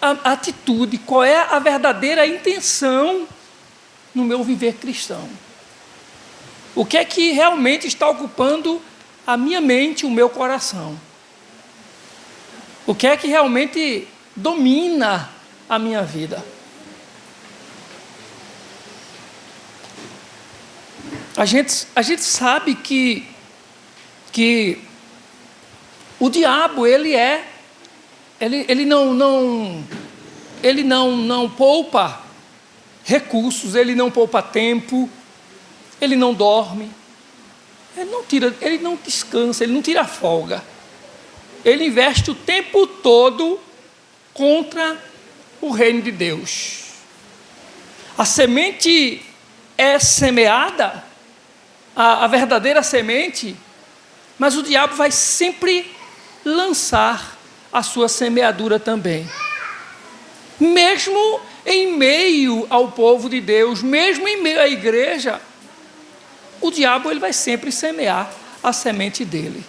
atitude, qual é a verdadeira intenção no meu viver cristão. O que é que realmente está ocupando a minha mente, o meu coração? O que é que realmente domina a minha vida? A gente sabe que o diabo, ele não poupa recursos, ele não poupa tempo, ele não dorme, ele não descansa, ele não tira folga. Ele investe o tempo todo contra o reino de Deus. A semente é semeada, a verdadeira semente, mas o diabo vai sempre lançar a sua semeadura também. Mesmo em meio ao povo de Deus, mesmo em meio à igreja, o diabo ele vai sempre semear a semente dele.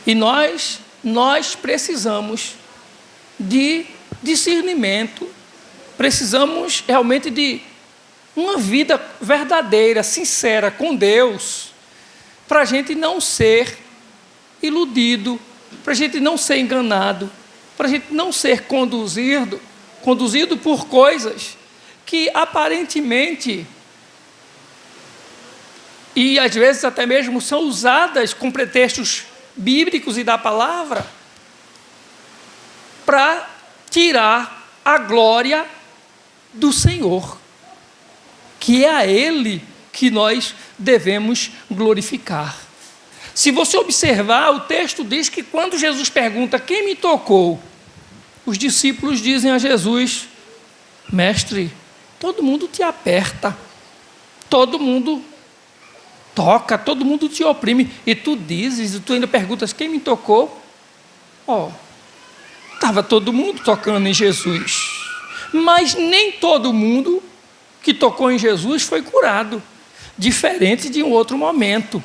E nós precisamos de discernimento, precisamos realmente de uma vida verdadeira, sincera com Deus, para a gente não ser iludido, para a gente não ser enganado, para a gente não ser conduzido por coisas que aparentemente, e às vezes até mesmo são usadas com pretextos bíblicos e da palavra, para tirar a glória do Senhor, que é a Ele que nós devemos glorificar. Se você observar, o texto diz que quando Jesus pergunta: quem me tocou? Os discípulos dizem a Jesus: mestre, todo mundo te aperta, todo mundo toca, todo mundo te oprime, e tu ainda perguntas: quem me tocou? Estava todo mundo tocando em Jesus, mas nem todo mundo que tocou em Jesus foi curado, diferente de um outro momento.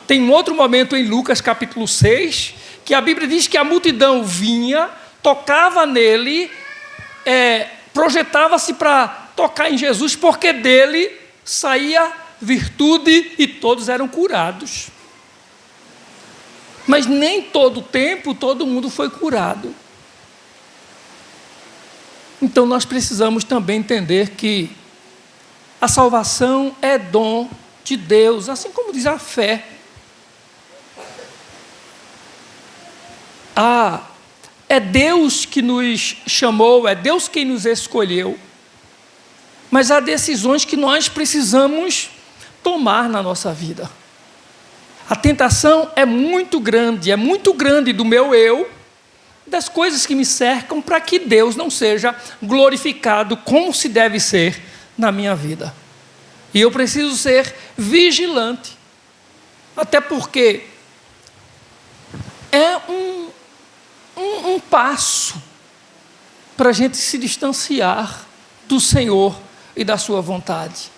Tem um outro momento em Lucas capítulo 6, que a Bíblia diz que a multidão vinha, tocava nele, projetava-se para tocar em Jesus, porque dele saía virtude e todos eram curados. Mas nem todo tempo todo mundo foi curado. Então nós precisamos também entender que a salvação é dom de Deus, assim como diz a fé. É Deus que nos chamou, é Deus quem nos escolheu. Mas há decisões que nós precisamos tomar na nossa vida. A tentação é muito grande do meu eu, das coisas que me cercam, para que Deus não seja glorificado como se deve ser na minha vida. E eu preciso ser vigilante, até porque é um passo para a gente se distanciar do Senhor e da sua vontade.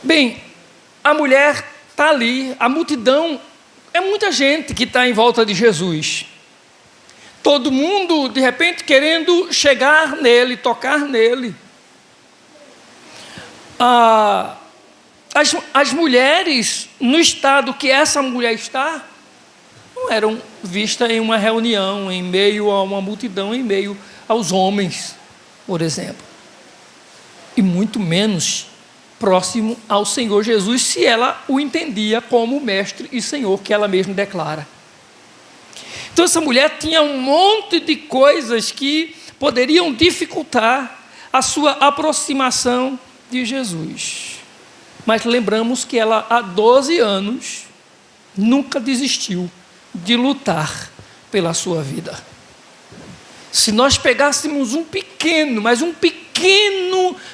Bem, a mulher está ali, a multidão, é muita gente que está em volta de Jesus. Todo mundo, de repente, querendo chegar nele, tocar nele. As mulheres, no estado que essa mulher está, não eram vistas em uma reunião, em meio a uma multidão, em meio aos homens, por exemplo. E muito menos próximo ao Senhor Jesus, se ela o entendia como mestre e Senhor, que ela mesma declara. Então essa mulher tinha um monte de coisas que poderiam dificultar a sua aproximação de Jesus. Mas lembramos que ela, há 12 anos, nunca desistiu de lutar pela sua vida. Se nós pegássemos um pequeno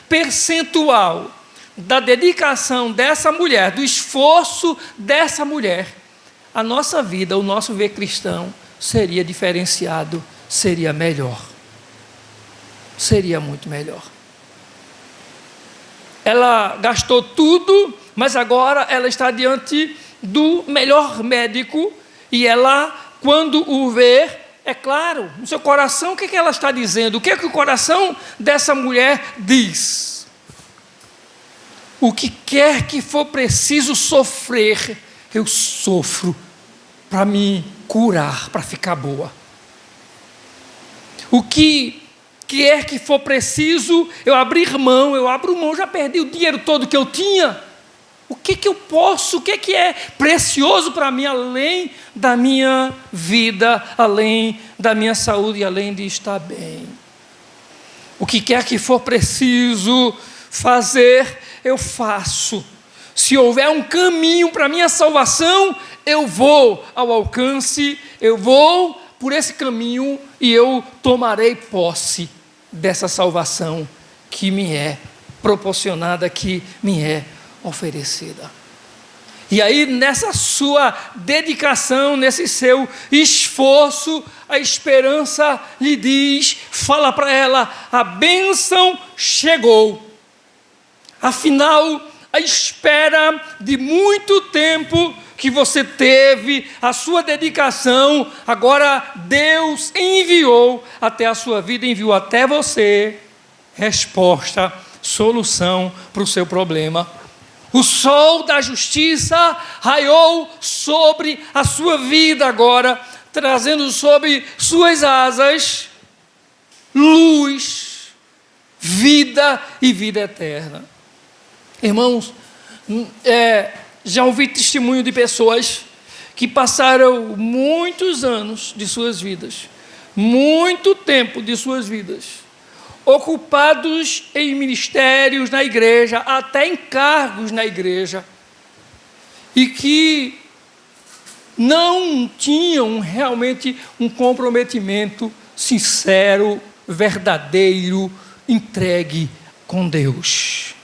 percentual da dedicação dessa mulher, do esforço dessa mulher, a nossa vida, o nosso viver cristão seria diferenciado, seria melhor. Seria muito melhor. Ela gastou tudo, mas agora ela está diante do melhor médico e ela, quando o vê, é claro, no seu coração, o que ela está dizendo? O que é que o coração dessa mulher diz? O que quer que for preciso sofrer, eu sofro para me curar, para ficar boa. O que quer que for preciso eu abrir mão, eu abro mão, já perdi o dinheiro todo que eu tinha. O que eu posso, o que é precioso para mim, além da minha vida, além da minha saúde, além de estar bem? O que quer que for preciso fazer, eu faço. Se houver um caminho para a minha salvação, eu vou ao alcance, eu vou por esse caminho e eu tomarei posse dessa salvação que me é proporcionada, que me é oferecida. E aí, nessa sua dedicação, nesse seu esforço, a esperança lhe diz, fala para ela, a bênção chegou. Afinal, a espera de muito tempo que você teve, a sua dedicação, agora Deus enviou até a sua vida, enviou até você resposta, solução para o seu problema. O sol da justiça raiou sobre a sua vida agora, trazendo sobre suas asas luz, vida e vida eterna. Irmãos, já ouvi testemunho de pessoas que passaram muitos anos de suas vidas, muito tempo de suas vidas, ocupados em ministérios na igreja, até em cargos na igreja, e que não tinham realmente um comprometimento sincero, verdadeiro, entregue com Deus.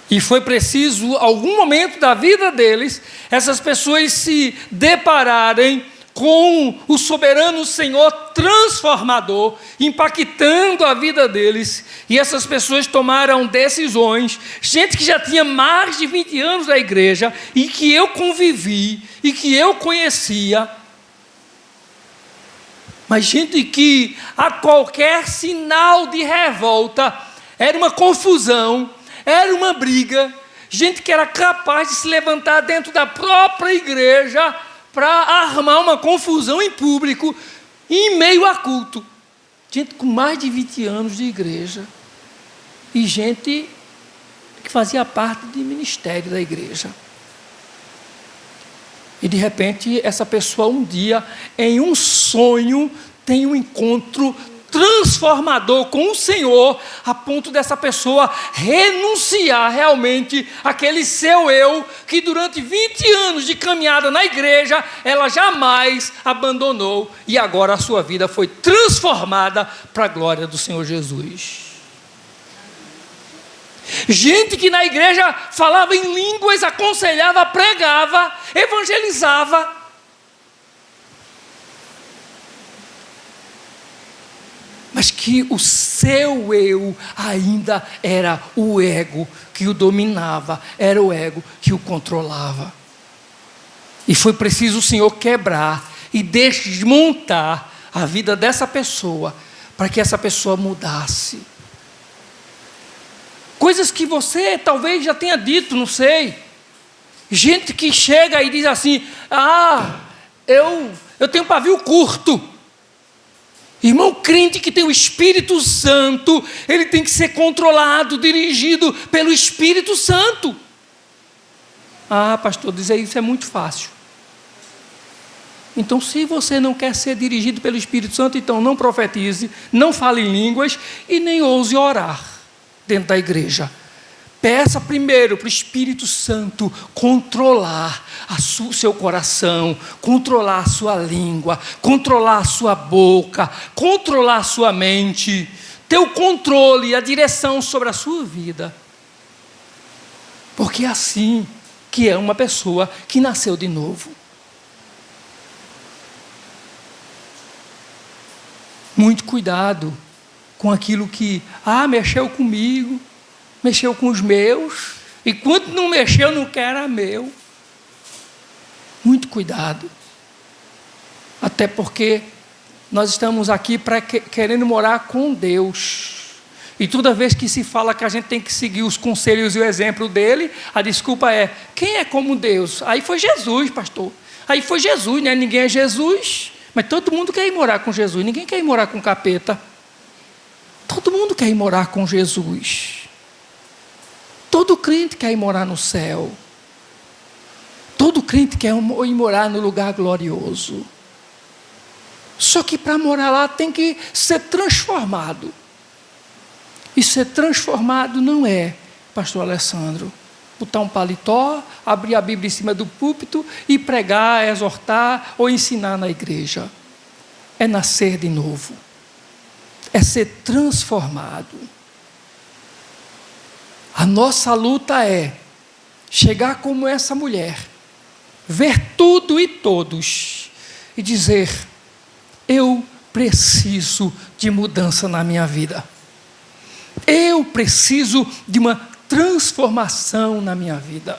E foi preciso, algum momento da vida deles, essas pessoas se depararem com o soberano Senhor transformador, impactando a vida deles, e essas pessoas tomaram decisões, gente que já tinha mais de 20 anos na igreja, e que eu convivi, e que eu conhecia, mas gente que a qualquer sinal de revolta, era uma confusão, era uma briga, gente que era capaz de se levantar dentro da própria igreja, para armar uma confusão em público, em meio a culto. Gente com mais de 20 anos de igreja. E gente que fazia parte de ministério da igreja. E de repente, essa pessoa um dia, em um sonho, tem um encontro transformador com o Senhor, a ponto dessa pessoa renunciar realmente àquele seu eu, que durante 20 anos de caminhada na igreja, ela jamais abandonou, e agora a sua vida foi transformada para a glória do Senhor Jesus. Gente que na igreja falava em línguas, aconselhava, pregava, evangelizava, mas que o seu eu ainda era o ego que o dominava, era o ego que o controlava. E foi preciso o Senhor quebrar e desmontar a vida dessa pessoa, para que essa pessoa mudasse. Coisas que você talvez já tenha dito, não sei. Gente que chega e diz assim, eu tenho pavio curto. Irmão, crente que tem o Espírito Santo, ele tem que ser controlado, dirigido pelo Espírito Santo. Pastor, dizer isso é muito fácil. Então, se você não quer ser dirigido pelo Espírito Santo, então não profetize, não fale em línguas e nem ouse orar dentro da igreja. Peça primeiro para o Espírito Santo controlar o seu coração, controlar a sua língua, controlar a sua boca, controlar a sua mente, ter o controle e a direção sobre a sua vida. Porque é assim que é uma pessoa que nasceu de novo. Muito cuidado com aquilo que, mexeu comigo, mexeu com os meus, e quando não mexeu, não quer era meu. Muito cuidado. Até porque nós estamos aqui querendo morar com Deus. E toda vez que se fala que a gente tem que seguir os conselhos e o exemplo dele, a desculpa é, quem é como Deus? Aí foi Jesus, pastor. Aí foi Jesus, né? Ninguém é Jesus, mas todo mundo quer ir morar com Jesus. Ninguém quer ir morar com capeta. mundo quer ir morar com Jesus. Todo crente quer ir morar no céu. Todo crente quer ir morar no lugar glorioso. Só que para morar lá tem que ser transformado. E ser transformado não é, pastor Alessandro, botar um paletó, abrir a Bíblia em cima do púlpito e pregar, exortar ou ensinar na igreja. É nascer de novo. É ser transformado. A nossa luta é chegar como essa mulher, ver tudo e todos e dizer: eu preciso de mudança na minha vida. Eu preciso de uma transformação na minha vida.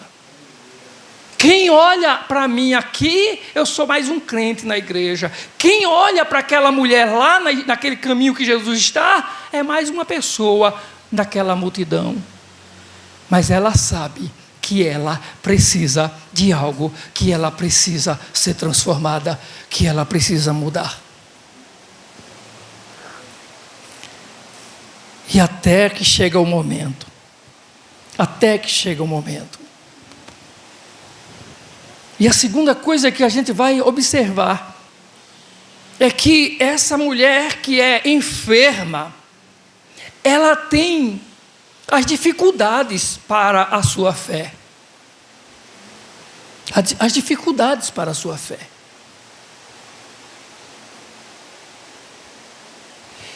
Quem olha para mim aqui, eu sou mais um crente na igreja. Quem olha para aquela mulher lá naquele caminho que Jesus está, é mais uma pessoa daquela multidão. Mas ela sabe que ela precisa de algo, que ela precisa ser transformada, que ela precisa mudar. E até que chega o momento. Até que chega o momento. E a segunda coisa que a gente vai observar é que essa mulher que é enferma, ela tem as dificuldades para a sua fé. As dificuldades para a sua fé.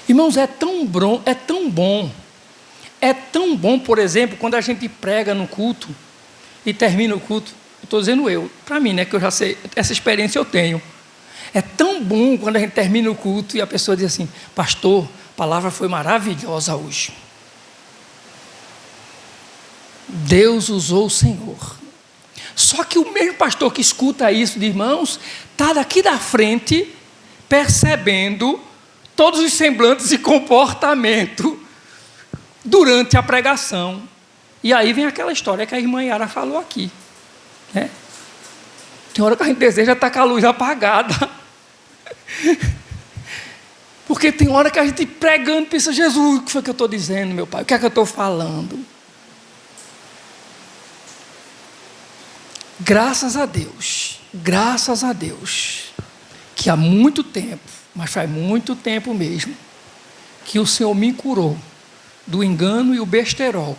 Irmãos, é tão bom, por exemplo, quando a gente prega no culto e termina o culto. Estou dizendo para mim, que eu já sei, essa experiência eu tenho. É tão bom quando a gente termina o culto e a pessoa diz assim: pastor, a palavra foi maravilhosa hoje. Deus usou o Senhor. Só que o mesmo pastor que escuta isso de irmãos, está daqui da frente, percebendo todos os semblantes e comportamento durante a pregação. E aí vem aquela história que a irmã Yara falou aqui. Tem hora que a gente deseja estar com a luz apagada. Porque tem hora que a gente pregando pensa: Jesus, o que foi que eu estou dizendo, meu pai? O que é que eu estou falando? Graças a Deus, que há muito tempo, mas faz muito tempo mesmo, que o Senhor me curou do engano e o besterol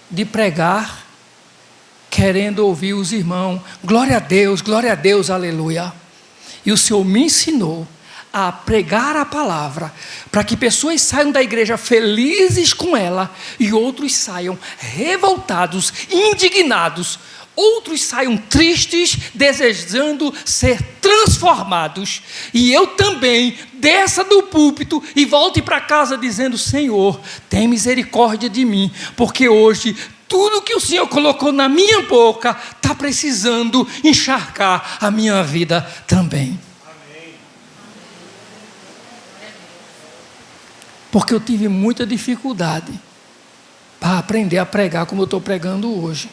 de pregar querendo ouvir os irmãos, glória a Deus, aleluia. E o Senhor me ensinou a pregar a palavra, para que pessoas saiam da igreja felizes com ela, e outros saiam revoltados, indignados, outros saiam tristes, desejando ser transformados. E eu também desça do púlpito e volte para casa dizendo: Senhor, tem misericórdia de mim, porque hoje tudo que o Senhor colocou na minha boca está precisando encharcar a minha vida também. Amém. Porque eu tive muita dificuldade para aprender a pregar como eu estou pregando hoje.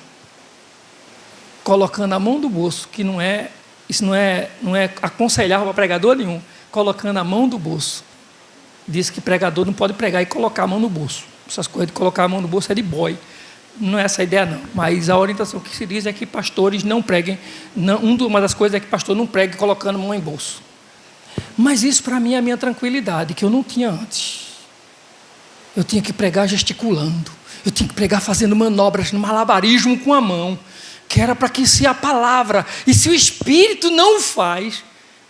Colocando a mão no bolso, que isso não é aconselhável para pregador nenhum. Colocando a mão no bolso. Diz que pregador não pode pregar e colocar a mão no bolso. Essas coisas de colocar a mão no bolso é de boy. Não é essa a ideia, não. Mas a orientação que se diz é que pastores não preguem. Uma das coisas é que pastor não pregue colocando a mão em bolso. Mas isso para mim é a minha tranquilidade, que eu não tinha antes. Eu tinha que pregar gesticulando. Eu tinha que pregar fazendo manobras no malabarismo com a mão. Que era para que se a palavra, e se o Espírito não o faz,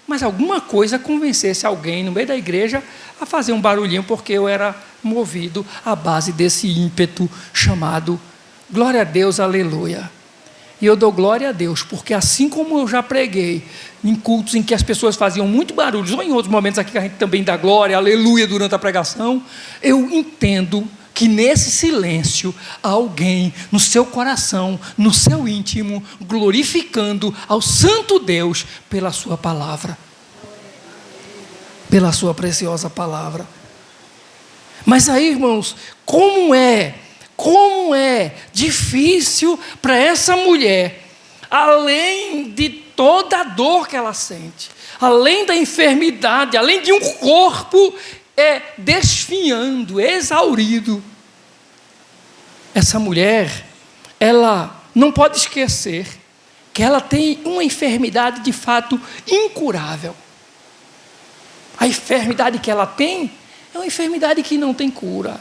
mas alguma coisa convencesse alguém no meio da igreja a fazer um barulhinho, porque eu era movido à base desse ímpeto chamado glória a Deus, aleluia. E eu dou glória a Deus, porque assim como eu já preguei em cultos em que as pessoas faziam muito barulho, ou em outros momentos aqui que a gente também dá glória, aleluia, durante a pregação, eu entendo que nesse silêncio há alguém no seu coração, no seu íntimo, glorificando ao santo Deus pela sua palavra, pela sua preciosa palavra. Mas aí, irmãos, como é difícil para essa mulher, além de toda a dor que ela sente, além da enfermidade, além de um corpo desfinhando, exaurido. Essa mulher, ela não pode esquecer que ela tem uma enfermidade de fato incurável. A enfermidade que ela tem é uma enfermidade que não tem cura.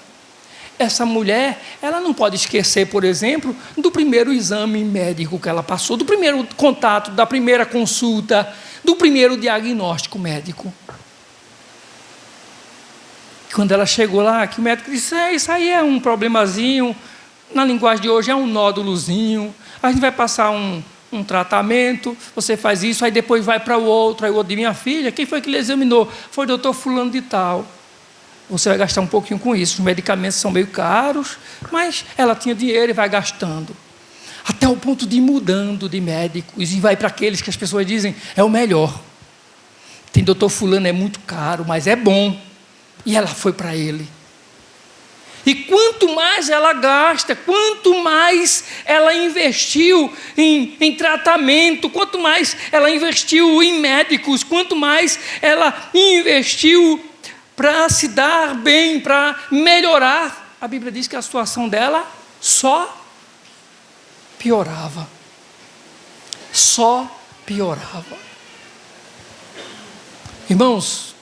Essa mulher, ela não pode esquecer, por exemplo, do primeiro exame médico que ela passou, do primeiro contato, da primeira consulta, do primeiro diagnóstico médico. Quando ela chegou lá, que o médico disse, isso aí é um problemazinho, na linguagem de hoje é um nódulozinho, a gente vai passar um tratamento, você faz isso, aí depois vai para o outro, aí o outro de minha filha, quem foi que lhe examinou? Foi o doutor fulano de tal. Você vai gastar um pouquinho com isso, os medicamentos são meio caros, mas ela tinha dinheiro e vai gastando. Até o ponto de ir mudando de médicos, e vai para aqueles que as pessoas dizem, é o melhor. Tem doutor fulano, é muito caro, mas é bom. E ela foi para ele. E quanto mais ela gasta, quanto mais ela investiu em tratamento, quanto mais ela investiu em médicos, quanto mais ela investiu para se dar bem, para melhorar, a Bíblia diz que a situação dela só piorava. Só piorava. Irmãos,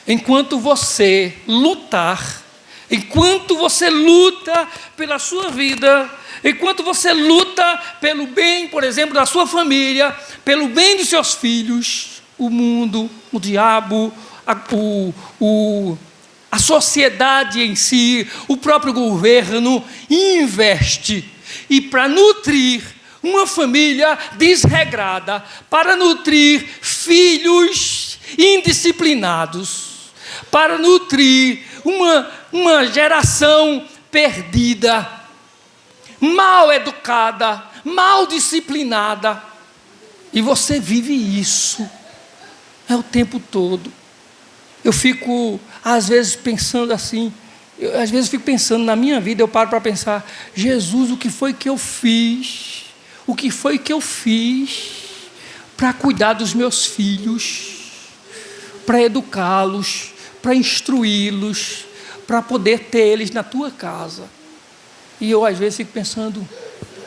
enquanto você lutar, enquanto você luta pela sua vida, enquanto você luta pelo bem, por exemplo, da sua família, pelo bem dos seus filhos, o mundo, o diabo, a sociedade em si, o próprio governo investe. E para nutrir uma família desregrada, para nutrir filhos indisciplinados, para nutrir uma geração perdida, mal educada, mal disciplinada. E você vive isso o tempo todo. Eu fico, às vezes, pensando assim, na minha vida, eu paro para pensar, Jesus, o que foi que eu fiz? O que foi que eu fiz para cuidar dos meus filhos, para educá-los, para instruí-los, para poder ter eles na tua casa? E eu, às vezes, fico pensando,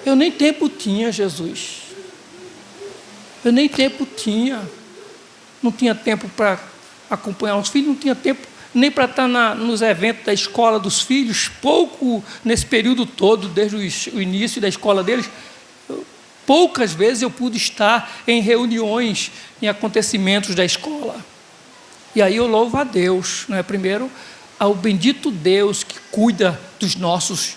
eu nem tempo tinha, Jesus. Eu nem tempo tinha. Não tinha tempo para acompanhar os filhos, não tinha tempo nem para estar nos eventos da escola dos filhos, pouco nesse período todo, desde o início da escola deles. Poucas vezes eu pude estar em reuniões, em acontecimentos da escola. E aí eu louvo a Deus, não é? Primeiro, ao bendito Deus que cuida dos nossos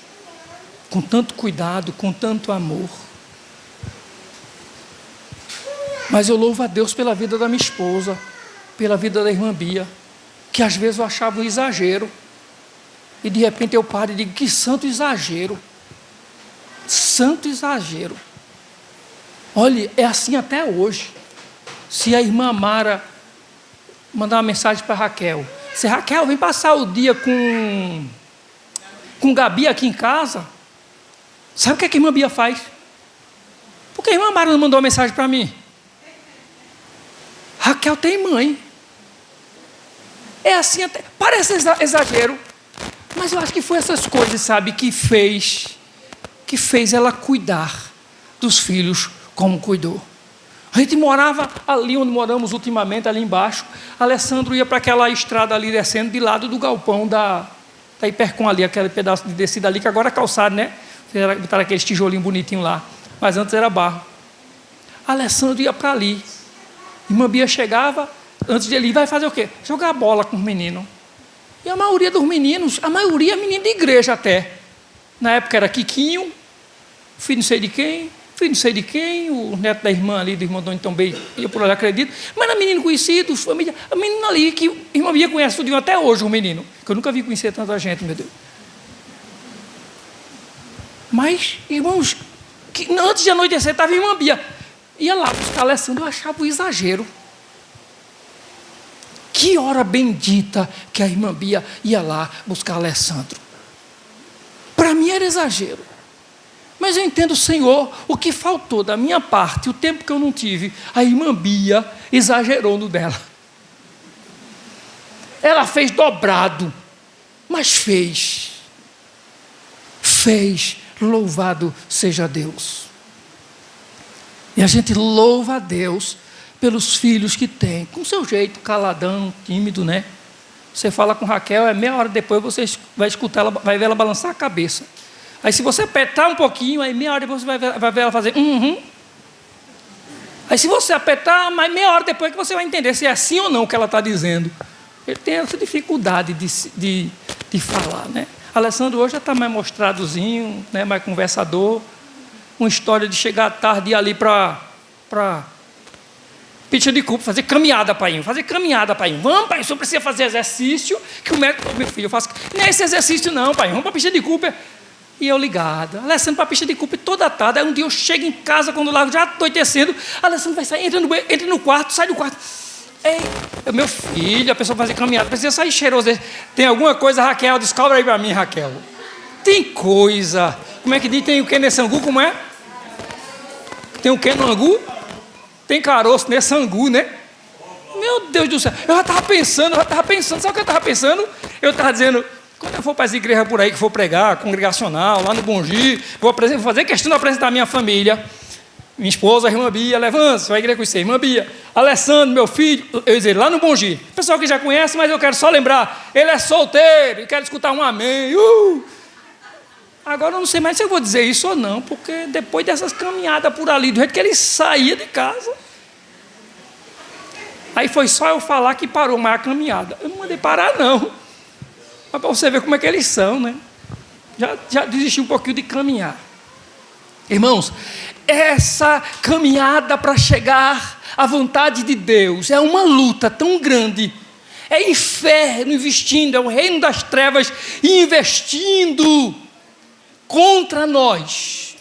com tanto cuidado, com tanto amor. Mas eu louvo a Deus pela vida da minha esposa, pela vida da irmã Bia, que às vezes eu achava um exagero. E de repente eu paro e digo, que santo exagero. Santo exagero. Olha, é assim até hoje. Se a irmã Mara mandar uma mensagem para Raquel, se Raquel vem passar o dia com Gabi aqui em casa, sabe o que a irmã Bia faz? Porque a irmã Mara não mandou uma mensagem para mim. Raquel tem mãe. É assim até, parece exagero, mas eu acho que foi essas coisas, sabe, que fez ela cuidar dos filhos como cuidou. A gente morava ali onde moramos ultimamente, ali embaixo. Alessandro ia para aquela estrada ali descendo de lado do galpão da Hipercom ali, aquele pedaço de descida ali, que agora é calçado, né? Botaram aqueles tijolinhos bonitinhos lá, mas antes era barro. Alessandro ia para ali. Irmã Bia chegava, antes de ele ir, vai fazer o quê? Jogar bola com os meninos. E a maioria dos meninos, a maioria é menino de igreja até. Na época era Quiquinho, filho não sei de quem, o neto da irmã ali, do irmão Doni também, ia por ali, acredito. Mas era menino conhecido, família, a menina ali, que a irmã Bia conhece tudinho até hoje, o menino, que eu nunca vi conhecer tanta gente, meu Deus. Mas, irmãos, que antes de anoitecer, estava a irmã Bia. Ia lá buscar Alessandro, eu achava um exagero. Que hora bendita que a irmã Bia ia lá buscar Alessandro. Para mim era exagero. Mas eu entendo, Senhor, o que faltou da minha parte, o tempo que eu não tive, a irmã Bia exagerou no dela. Ela fez dobrado, mas fez. Fez, louvado seja Deus. E a gente louva a Deus pelos filhos que tem, com seu jeito caladão, tímido, né? Você fala com Raquel, meia hora depois você vai escutar ela, vai ver ela balançar a cabeça. Aí se você apertar um pouquinho, aí meia hora depois você vai ver ela fazer Aí se você apertar, mais meia hora depois que você vai entender se é sim ou não o que ela está dizendo. Ele tem essa dificuldade de falar, né? Alessandro hoje já está mais mostradozinho, né? Mais conversador. Uma história de chegar tarde e ir ali para pista de Cooper, fazer caminhada, pai. Fazer caminhada, pai. Vamos, pai, o senhor precisa fazer exercício, que o médico, meu filho, eu faço. Não é esse exercício, não, pai. Vamos para a pista de Cooper. E eu ligado, Alessandro para a pista de Cooper toda tarde. Aí um dia eu chego em casa, quando o lago já anoitecendo, Alessandro vai sair, entra no quarto, sai do quarto. Ei, meu filho, a pessoa fazer caminhada, precisa sair cheiroso. Tem alguma coisa, Raquel? Descobre aí para mim, Raquel. Tem coisa. Como é que diz? Tem o que nesse angu? Como é? Tem o que no angu? Tem caroço nesse angu, né? Meu Deus do céu. Eu já estava pensando. Sabe o que eu estava pensando? Eu estava dizendo, quando eu for para as igrejas por aí que for pregar, congregacional, lá no Bongi, vou fazer questão de apresentar minha família. Minha esposa, a irmã Bia, levanta, vai à igreja com você, irmã Bia. Alessandro, meu filho, eu dizer, lá no Bongi. Pessoal que já conhece, mas eu quero só lembrar, ele é solteiro e quero escutar um amém. Agora eu não sei mais se eu vou dizer isso ou não, porque depois dessas caminhadas por ali, do jeito que ele saía de casa, aí foi só eu falar que parou mais a caminhada. Eu não mandei parar, não. Mas para você ver como é que eles são, né? Já desisti um pouquinho de caminhar. Irmãos, essa caminhada para chegar à vontade de Deus é uma luta tão grande. É inferno investindo, é o reino das trevas investindo contra nós.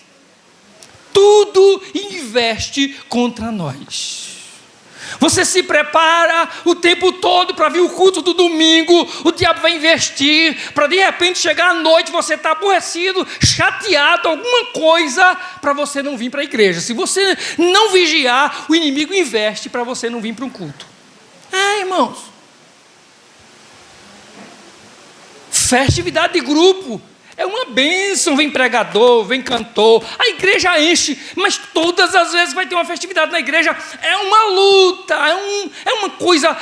Tudo investe contra nós. Você se prepara o tempo todo para vir o culto do domingo, o diabo vai investir, para de repente chegar à noite, você está aborrecido, chateado, alguma coisa, para você não vir para a igreja. Se você não vigiar, o inimigo investe para você não vir para um culto. Irmãos, festividade de grupo é uma bênção, vem pregador, vem cantor, a igreja enche, mas todas as vezes vai ter uma festividade na igreja, é uma luta, é uma coisa,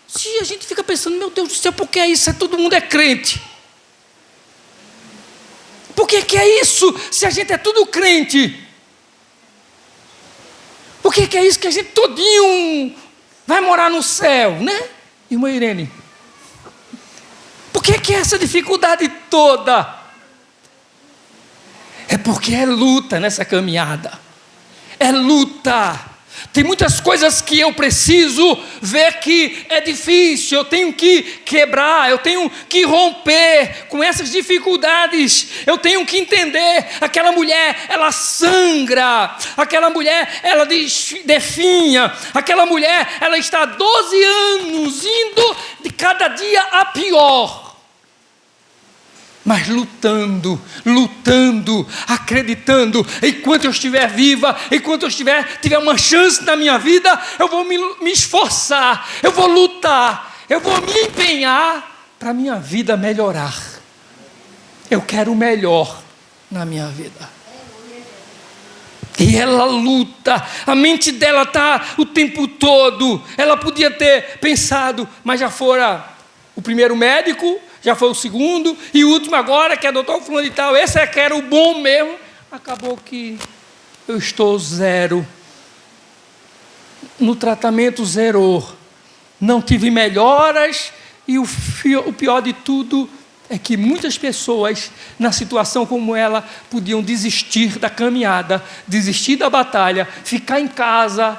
se a gente fica pensando, meu Deus do céu, por que é isso? Todo mundo é crente. Por que é isso, se a gente é tudo crente? Por que é isso que a gente todinho vai morar no céu, né? Irmã Irene, por que é essa dificuldade toda? É porque é luta nessa caminhada. É luta. Tem muitas coisas que eu preciso ver que é difícil. Eu tenho que quebrar. Eu tenho que romper com essas dificuldades. Eu tenho que entender. Aquela mulher, ela sangra. Aquela mulher, ela definha. Aquela mulher, ela está há 12 anos indo de cada dia a pior. Mas lutando, acreditando, enquanto eu estiver viva, enquanto eu tiver uma chance na minha vida, eu vou me esforçar, eu vou lutar, eu vou me empenhar para a minha vida melhorar. Eu quero o melhor na minha vida. E ela luta, a mente dela está o tempo todo, ela podia ter pensado, mas já fora o primeiro médico, já foi o segundo, e o último agora, que é doutor fulano e tal, esse é que era o bom mesmo, acabou que eu estou zero, no tratamento zerou, não tive melhoras, e o pior de tudo é que muitas pessoas, na situação como ela, podiam desistir da caminhada, desistir da batalha, ficar em casa,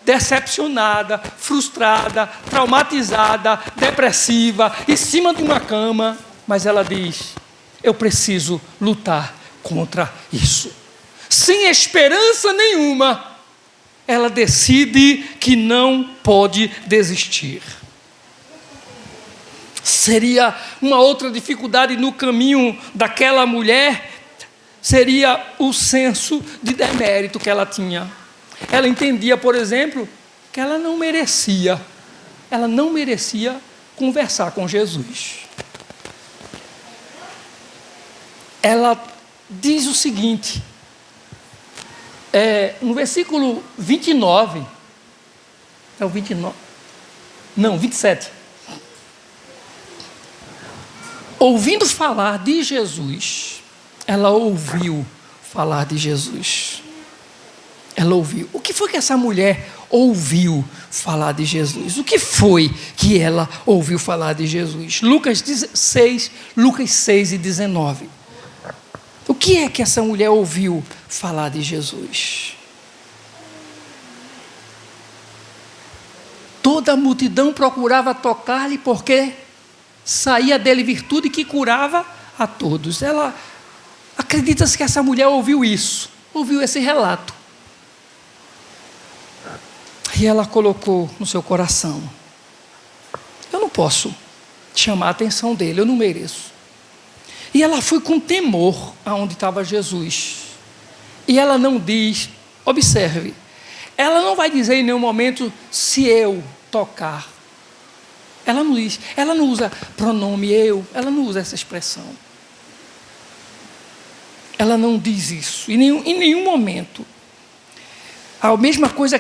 decepcionada, frustrada, traumatizada, depressiva, em cima de uma cama, mas ela diz, eu preciso lutar contra isso. Sem esperança nenhuma, ela decide que não pode desistir. Seria uma outra dificuldade no caminho daquela mulher, seria o senso de demérito que ela tinha. Ela entendia, por exemplo, que ela não merecia conversar com Jesus. Ela diz o seguinte, no versículo 29, é o 29, não, 27. Ouvindo falar de Jesus, ela ouviu falar de Jesus. Ela ouviu. O que foi que essa mulher ouviu falar de Jesus? O que foi que ela ouviu falar de Jesus? Lucas 6 e 19. O que é que essa mulher ouviu falar de Jesus? Toda a multidão procurava tocar-lhe porque saía dele virtude que curava a todos. Ela acredita-se que essa mulher ouviu isso, ouviu esse relato. E ela colocou no seu coração: eu não posso chamar a atenção dele, eu não mereço. E ela foi com temor aonde estava Jesus. E ela não diz, observe, ela não vai dizer em nenhum momento se eu tocar. Ela não diz, ela não usa pronome eu, ela não usa essa expressão. Ela não diz isso em nenhum momento. A única coisa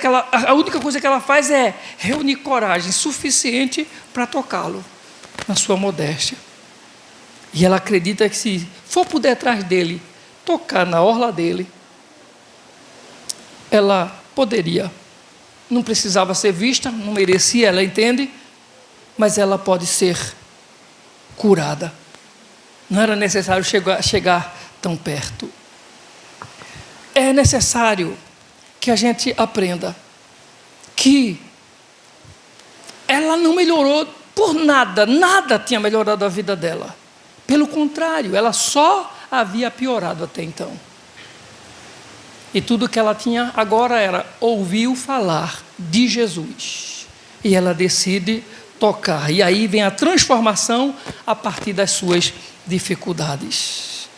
que ela faz é reunir coragem suficiente para tocá-lo na sua modéstia. E ela acredita que se for por detrás dele, tocar na orla dele, ela poderia. Não precisava ser vista, não merecia, ela entende, mas ela pode ser curada. Não era necessário chegar tão perto. É necessário que a gente aprenda que ela não melhorou por nada, nada tinha melhorado a vida dela. Pelo contrário, ela só havia piorado até então. E tudo que ela tinha agora era ouviu falar de Jesus. E ela decide tocar. E aí vem a transformação a partir das suas dificuldades.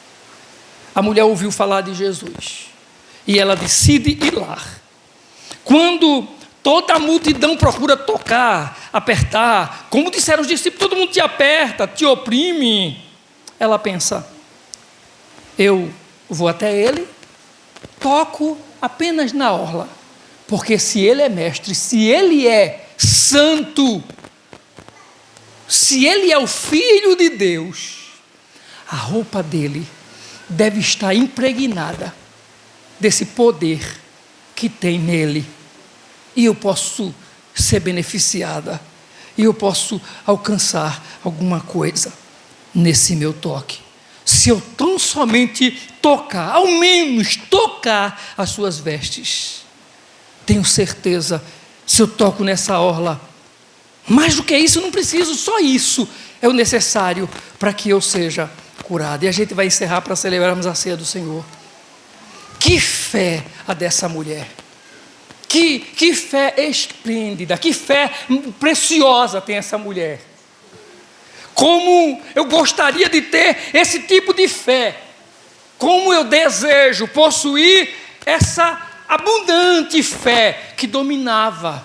A mulher ouviu falar de Jesus. E ela decide ir lá. Quando toda a multidão procura tocar, apertar, como disseram os discípulos, todo mundo te aperta, te oprime. Ela pensa, eu vou até ele, toco apenas na orla, porque se ele é mestre, se ele é santo, se ele é o Filho de Deus, a roupa dele deve estar impregnada desse poder que tem nele, e eu posso ser beneficiada, e eu posso alcançar alguma coisa nesse meu toque. Se eu tão somente tocar, ao menos tocar as suas vestes, tenho certeza, se eu toco nessa orla, mais do que isso eu não preciso, só isso é o necessário para que eu seja curado. E a gente vai encerrar para celebrarmos a ceia do Senhor. Que fé a dessa mulher, que fé esplêndida, que fé preciosa tem essa mulher. Como eu gostaria de ter esse tipo de fé, como eu desejo possuir essa abundante fé que dominava,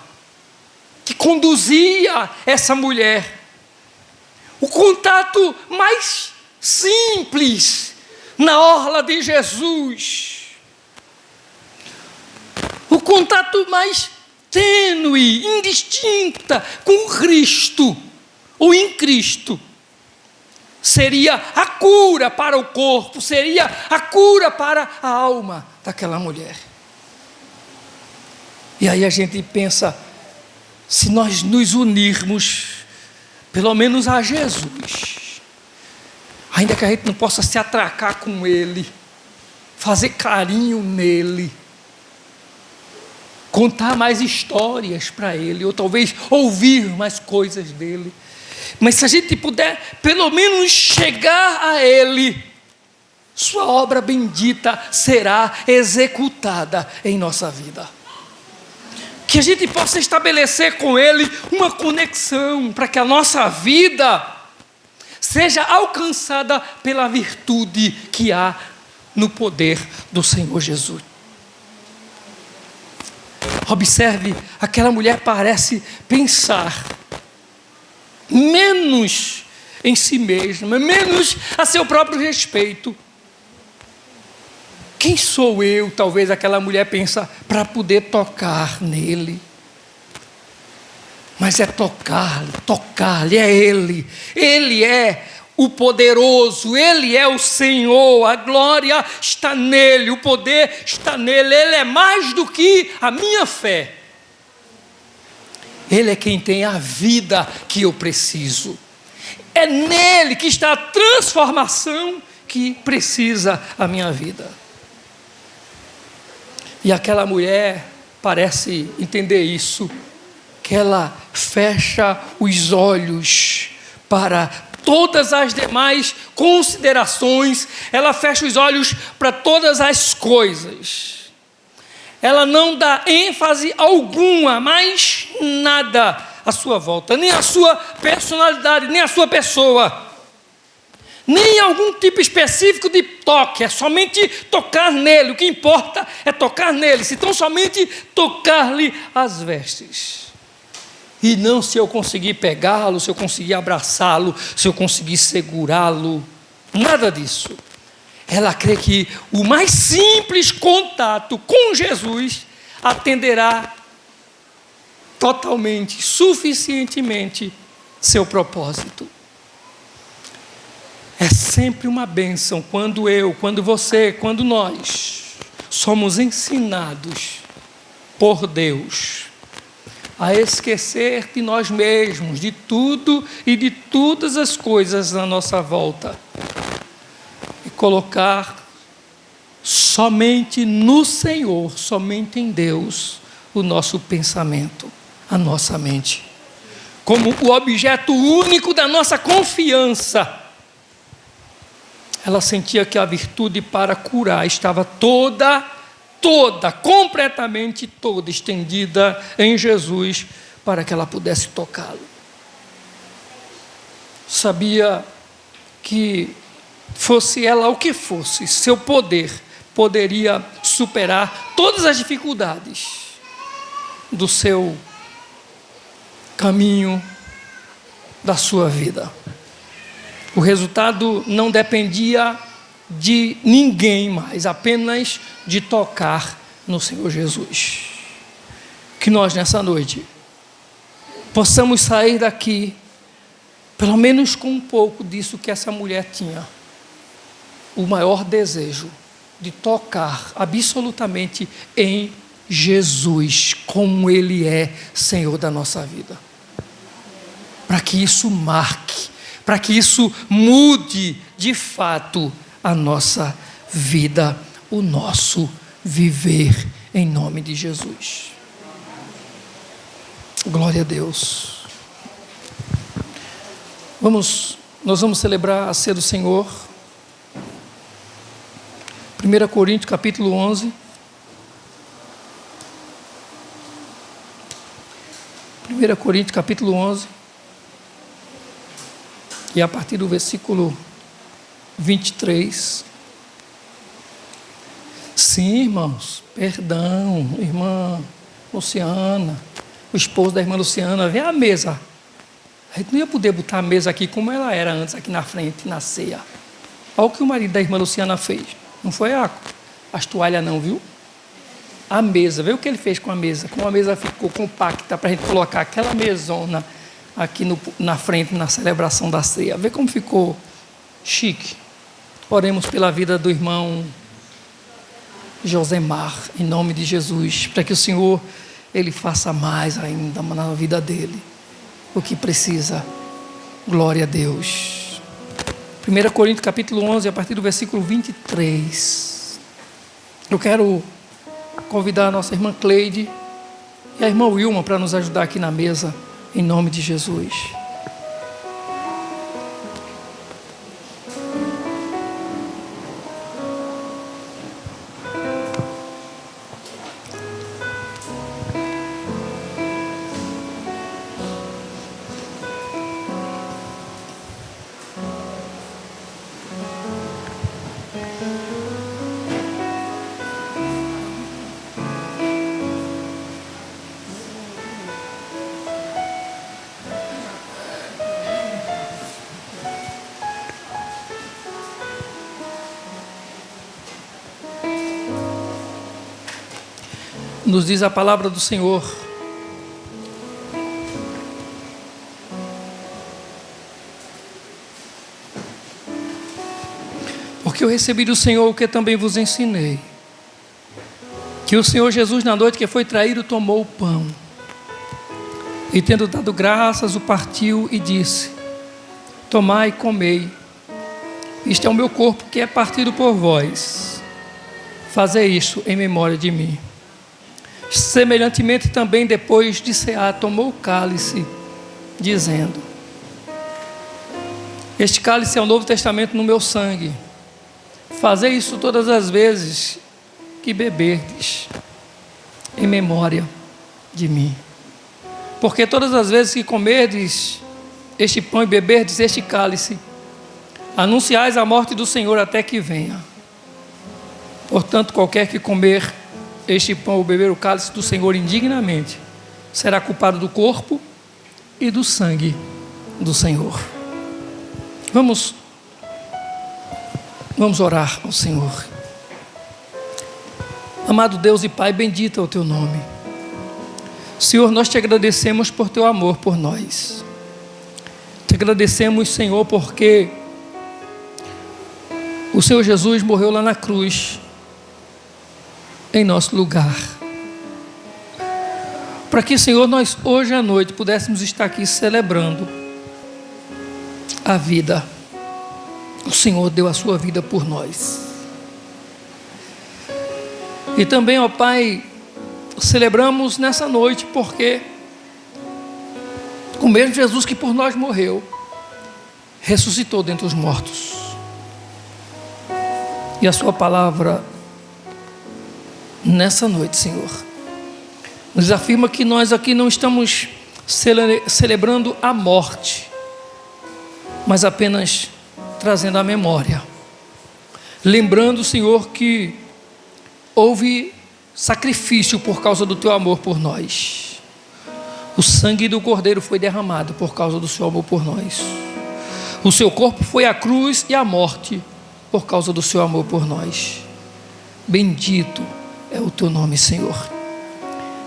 que conduzia essa mulher. O contato mais simples na orla de Jesus, o contato mais tênue, indistinta com Cristo, ou em Cristo, seria a cura para o corpo, seria a cura para a alma daquela mulher. E aí a gente pensa, se nós nos unirmos, pelo menos a Jesus, ainda que a gente não possa se atracar com Ele, fazer carinho nele, contar mais histórias para Ele, ou talvez ouvir mais coisas dele, mas se a gente puder pelo menos chegar a Ele, sua obra bendita será executada em nossa vida. Que a gente possa estabelecer com Ele uma conexão, para que a nossa vida seja alcançada pela virtude que há no poder do Senhor Jesus. Observe, aquela mulher parece pensar menos em si mesma, menos a seu próprio respeito. Quem sou eu, talvez aquela mulher pensa, para poder tocar nele? Mas é tocar-lhe, é Ele. Ele é o poderoso, Ele é o Senhor, a glória está nele, o poder está nele, Ele é mais do que a minha fé. Ele é quem tem a vida que eu preciso. É nele que está a transformação que precisa a minha vida. E aquela mulher parece entender isso, que ela fecha os olhos para todas as demais considerações, ela fecha os olhos para todas as coisas. Ela não dá ênfase alguma, mais nada à sua volta, nem a sua personalidade, nem a sua pessoa, nem algum tipo específico de toque, é somente tocar nele. O que importa é tocar nele, se tão somente tocar-lhe as vestes. E não se eu conseguir pegá-lo, se eu conseguir abraçá-lo, se eu conseguir segurá-lo, nada disso. Ela crê que o mais simples contato com Jesus atenderá totalmente, suficientemente seu propósito. É sempre uma bênção quando eu, quando você, quando nós somos ensinados por Deus a esquecer de nós mesmos, de tudo e de todas as coisas na nossa volta e colocar somente no Senhor, somente em Deus, o nosso pensamento, a nossa mente, como o objeto único da nossa confiança. Ela sentia que a virtude para curar estava toda, completamente toda, estendida em Jesus, para que ela pudesse tocá-lo. Sabia que, fosse ela o que fosse, seu poder poderia superar todas as dificuldades do seu caminho, da sua vida. O resultado não dependia de ninguém mais, apenas de tocar no Senhor Jesus. Que nós nessa noite possamos sair daqui, pelo menos com um pouco disso que essa mulher tinha, o maior desejo de tocar absolutamente em Jesus, como Ele é Senhor da nossa vida. Para que isso marque, para que isso mude de fato a nossa vida, o nosso viver, em nome de Jesus. Glória a Deus. Nós vamos celebrar a ceia do Senhor. 1 Coríntios capítulo 11. 1 Coríntios capítulo 11. E a partir do versículo 23. Sim, irmãos, perdão, irmã Luciana, o esposo da irmã Luciana, vem à mesa. A gente não ia poder botar a mesa aqui como ela era antes, aqui na frente, na ceia. Olha o que o marido da irmã Luciana fez. Não foi as toalhas não, viu? A mesa, vê o que ele fez com a mesa. Como a mesa ficou compacta para a gente colocar aquela mesona aqui na frente, na celebração da ceia. Vê como ficou chique. Oremos pela vida do irmão Josemar, em nome de Jesus, para que o Senhor, Ele faça mais ainda na vida dele o que precisa. Glória a Deus. 1 Coríntios capítulo 11, a partir do versículo 23. Eu quero convidar a nossa irmã Cleide e a irmã Wilma para nos ajudar aqui na mesa, em nome de Jesus. Nos diz a palavra do Senhor: porque eu recebi do Senhor o que também vos ensinei, que o Senhor Jesus, na noite que foi traído, tomou o pão e, tendo dado graças, o partiu e disse: tomai e comei, isto é o meu corpo que é partido por vós, fazei isto em memória de mim. Semelhantemente também, depois de cear, tomou o cálice, dizendo: este cálice é o Novo Testamento no meu sangue, fazei isso todas as vezes que beberdes, em memória de mim. Porque todas as vezes que comerdes este pão e beberdes este cálice, anunciais a morte do Senhor até que venha. Portanto, qualquer que comer este pão ou beber o cálice do Senhor indignamente, será culpado do corpo e do sangue do Senhor. Vamos orar ao Senhor. Amado Deus e Pai, bendito é o teu nome. Senhor, nós te agradecemos por teu amor por nós. Te agradecemos, Senhor, porque o Senhor Jesus morreu lá na cruz, em nosso lugar, para que, Senhor, nós hoje à noite pudéssemos estar aqui celebrando a vida. O Senhor deu a sua vida por nós. E também, ó Pai, celebramos nessa noite porque o mesmo Jesus que por nós morreu, ressuscitou dentre os mortos. E a sua palavra nessa noite, Senhor, nos afirma que nós aqui não estamos celebrando a morte, mas apenas trazendo a memória, lembrando, Senhor, que houve sacrifício por causa do teu amor por nós. O sangue do Cordeiro foi derramado por causa do seu amor por nós. O seu corpo foi a cruz e a morte por causa do seu amor por nós. Bendito é o teu nome, Senhor.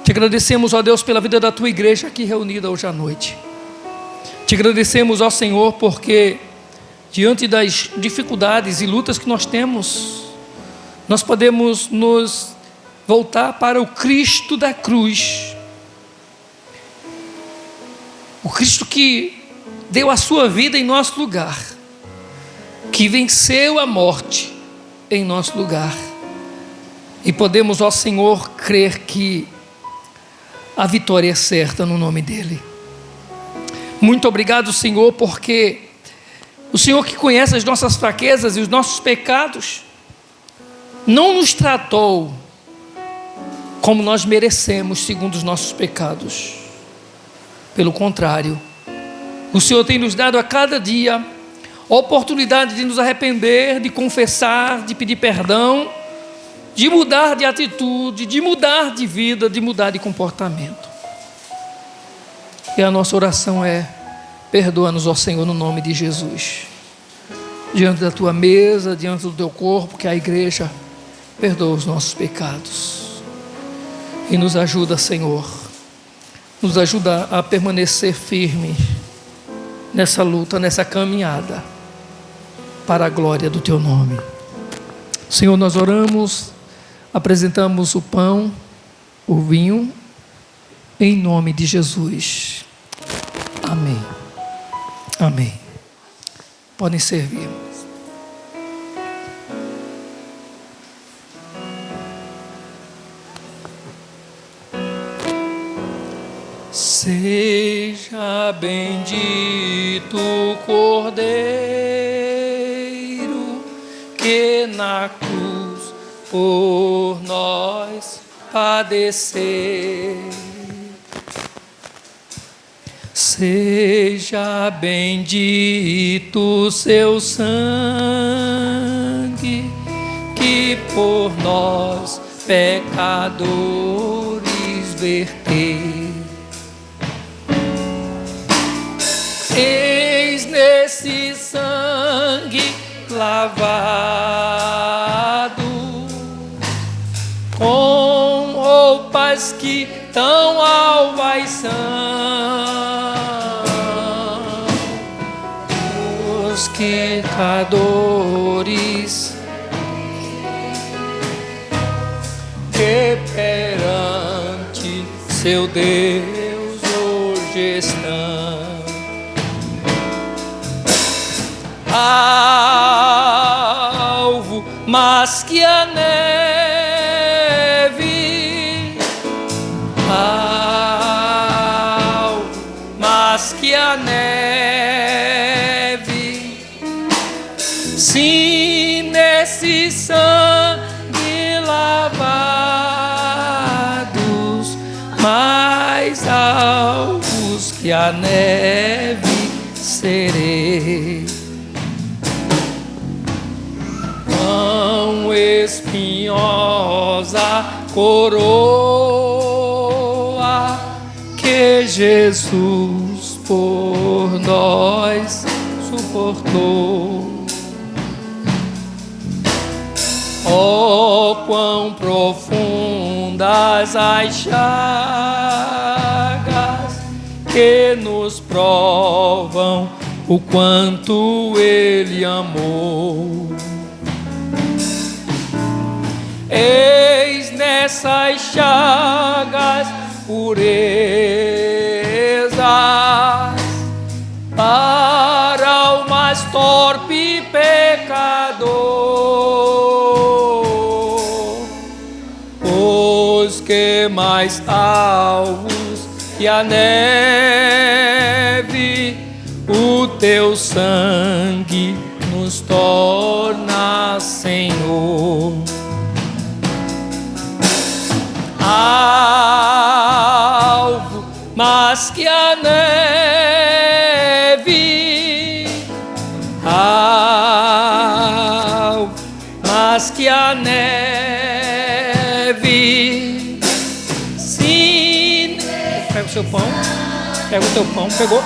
Te agradecemos, ó Deus, pela vida da tua igreja aqui reunida hoje à noite. Te agradecemos, ó Senhor, porque diante das dificuldades e lutas que nós temos, nós podemos nos voltar para o Cristo da cruz. O Cristo que deu a sua vida em nosso lugar, que venceu a morte em nosso lugar. E podemos, ó Senhor, crer que a vitória é certa no nome dEle. Muito obrigado, Senhor, porque o Senhor que conhece as nossas fraquezas e os nossos pecados, não nos tratou como nós merecemos segundo os nossos pecados. Pelo contrário, o Senhor tem nos dado a cada dia a oportunidade de nos arrepender, de confessar, de pedir perdão, de mudar de atitude, de mudar de vida, de mudar de comportamento. E a nossa oração é: perdoa-nos, ó Senhor, no nome de Jesus. Diante da tua mesa, diante do teu corpo, que é a igreja, perdoa os nossos pecados. E nos ajuda, Senhor, nos ajuda a permanecer firme nessa luta, nessa caminhada, para a glória do teu nome. Senhor, nós oramos, apresentamos o pão, o vinho, em nome de Jesus. Amém. Amém. Podem servir. Seja bendito o Cordeiro que na cruz por nós padecer. Seja bendito seu sangue que por nós pecadores verter. Eis nesse sangue lavado, com roupas mas que tão alvas são os pecadores que perante seu Deus hoje estão. Alvo mais que a neve, alvo mais que a neve, sim, nesse sangue lavados, mais alvos que a neve serei. Tão espinhosa coroa que Jesus por nós suportou. Oh, quão profundas as chagas que nos provam o quanto Ele amou. Eis nessas chagas purezas para o mais torpe pecador, os que mais alvos que a neve, o teu sangue nos torna, Senhor. Alvo mais que a neve, alvo mais que a neve, sim. Pega o seu pão, pega o teu pão, pegou?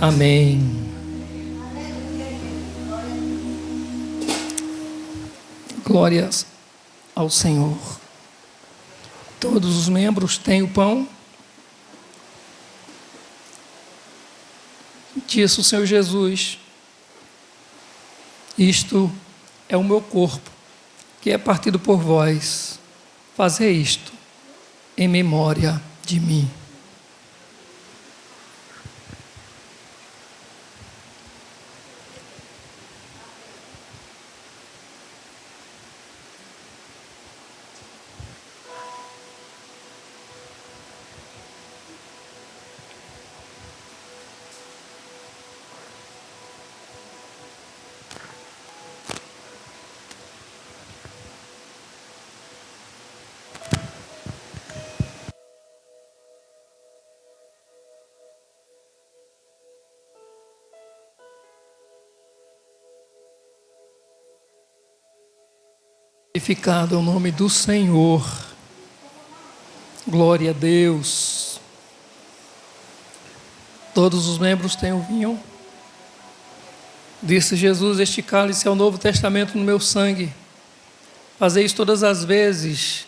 Amém. Glórias ao Senhor. Todos os membros têm o pão. Disse o Senhor Jesus: isto é o meu corpo, que é partido por vós. Fazei isto em memória de mim. Glorificado é o nome do Senhor. Glória a Deus. Todos os membros têm o vinho. Disse Jesus: este cálice é o novo testamento no meu sangue. Fazeis todas as vezes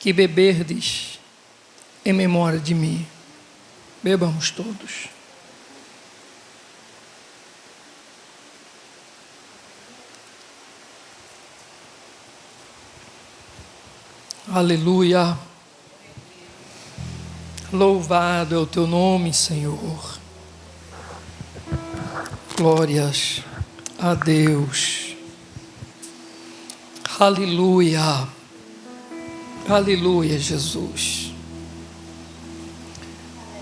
que beberdes em memória de mim. Bebamos todos. Aleluia. Louvado é o teu nome, Senhor. Glórias a Deus. Aleluia. Aleluia, Jesus.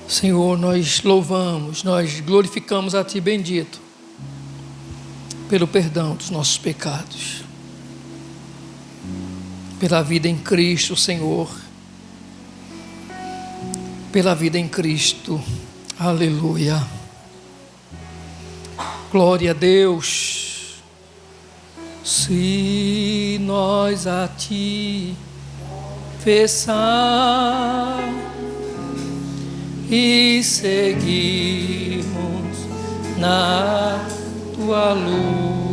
Senhor, nós louvamos, nós glorificamos a Ti, bendito, pelo perdão dos nossos pecados, pela vida em Cristo, Senhor, pela vida em Cristo. Aleluia. Glória a Deus. Se nós a Ti confessar e seguimos na tua luz.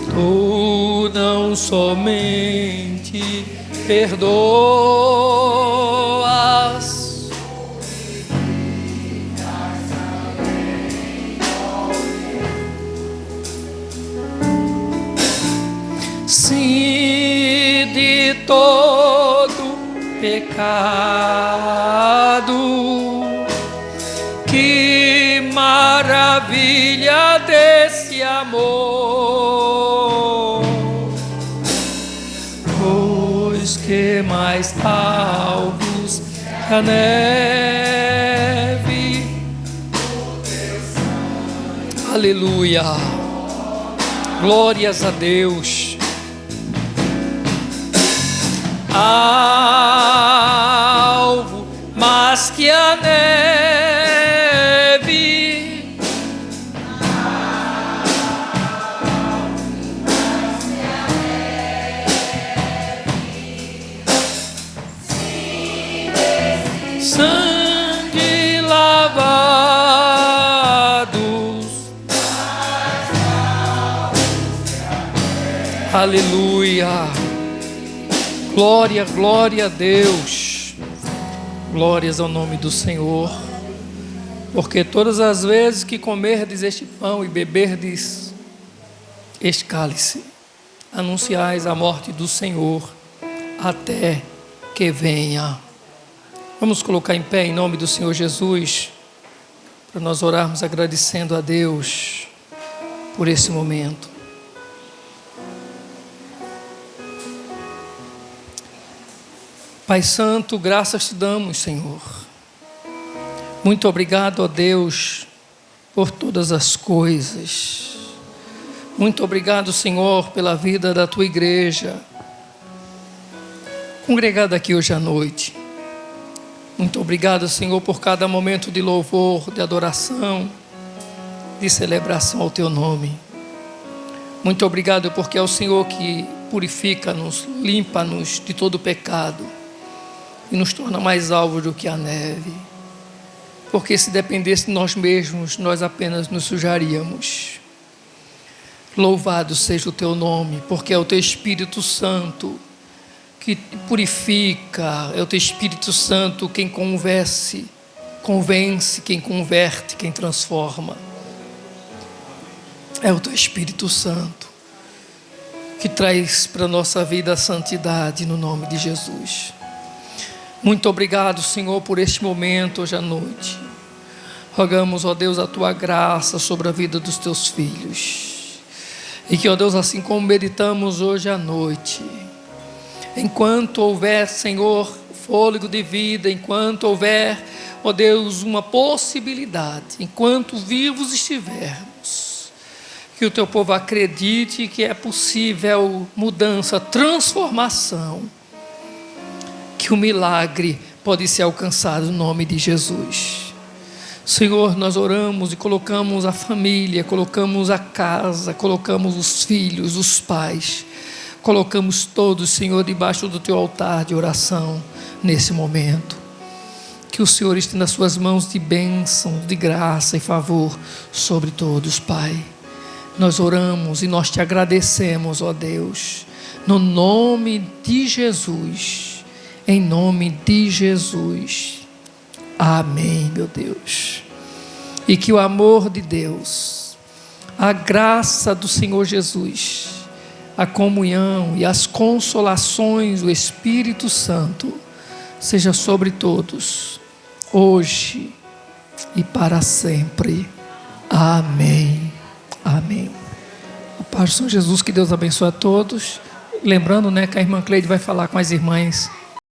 Tu não somente perdoas, sim, de todo pecado. Que maravilha desse amor, pois que mais alvos que a neve. Aleluia, glórias a Deus. Alvo mais que a neve, sangue lavados. Aleluia, glória, glória a Deus. Glórias ao nome do Senhor. Porque todas as vezes que comerdes este pão e beberdes este cálice, anunciais a morte do Senhor até que venha. Vamos colocar em pé em nome do Senhor Jesus, para nós orarmos agradecendo a Deus por esse momento. Pai Santo, graças te damos, Senhor. Muito obrigado, ó Deus, por todas as coisas. Muito obrigado, Senhor, pela vida da tua igreja, congregada aqui hoje à noite. Muito obrigado, Senhor, por cada momento de louvor, de adoração, de celebração ao teu nome. Muito obrigado porque é o Senhor que purifica-nos, limpa-nos de todo pecado e nos torna mais alvos do que a neve. Porque se dependesse de nós mesmos, nós apenas nos sujaríamos. Louvado seja o teu nome, porque é o teu Espírito Santo que purifica, é o teu Espírito Santo quem convence, quem converte, quem transforma. É o teu Espírito Santo que traz para a nossa vida a santidade no nome de Jesus. Muito obrigado, Senhor, por este momento hoje à noite. Rogamos, ó Deus, a tua graça sobre a vida dos teus filhos. E que, ó Deus, assim como meditamos hoje à noite, enquanto houver, Senhor, fôlego de vida, enquanto houver, ó Deus, uma possibilidade, enquanto vivos estivermos, que o teu povo acredite que é possível mudança, transformação, que o milagre pode ser alcançado no nome de Jesus. Senhor, nós oramos e colocamos a família, colocamos a casa, colocamos os filhos, os pais, colocamos todos, Senhor, debaixo do teu altar de oração nesse momento. Que o Senhor esteja nas suas mãos de bênção, de graça e favor sobre todos, Pai. Nós oramos e nós te agradecemos, ó Deus, no nome de Jesus. Em nome de Jesus. Amém, meu Deus. E que o amor de Deus, a graça do Senhor Jesus, a comunhão e as consolações do Espírito Santo seja sobre todos, hoje e para sempre. Amém. Amém. A paz do Senhor Jesus, que Deus abençoe a todos. Lembrando, que a irmã Cleide vai falar com as irmãs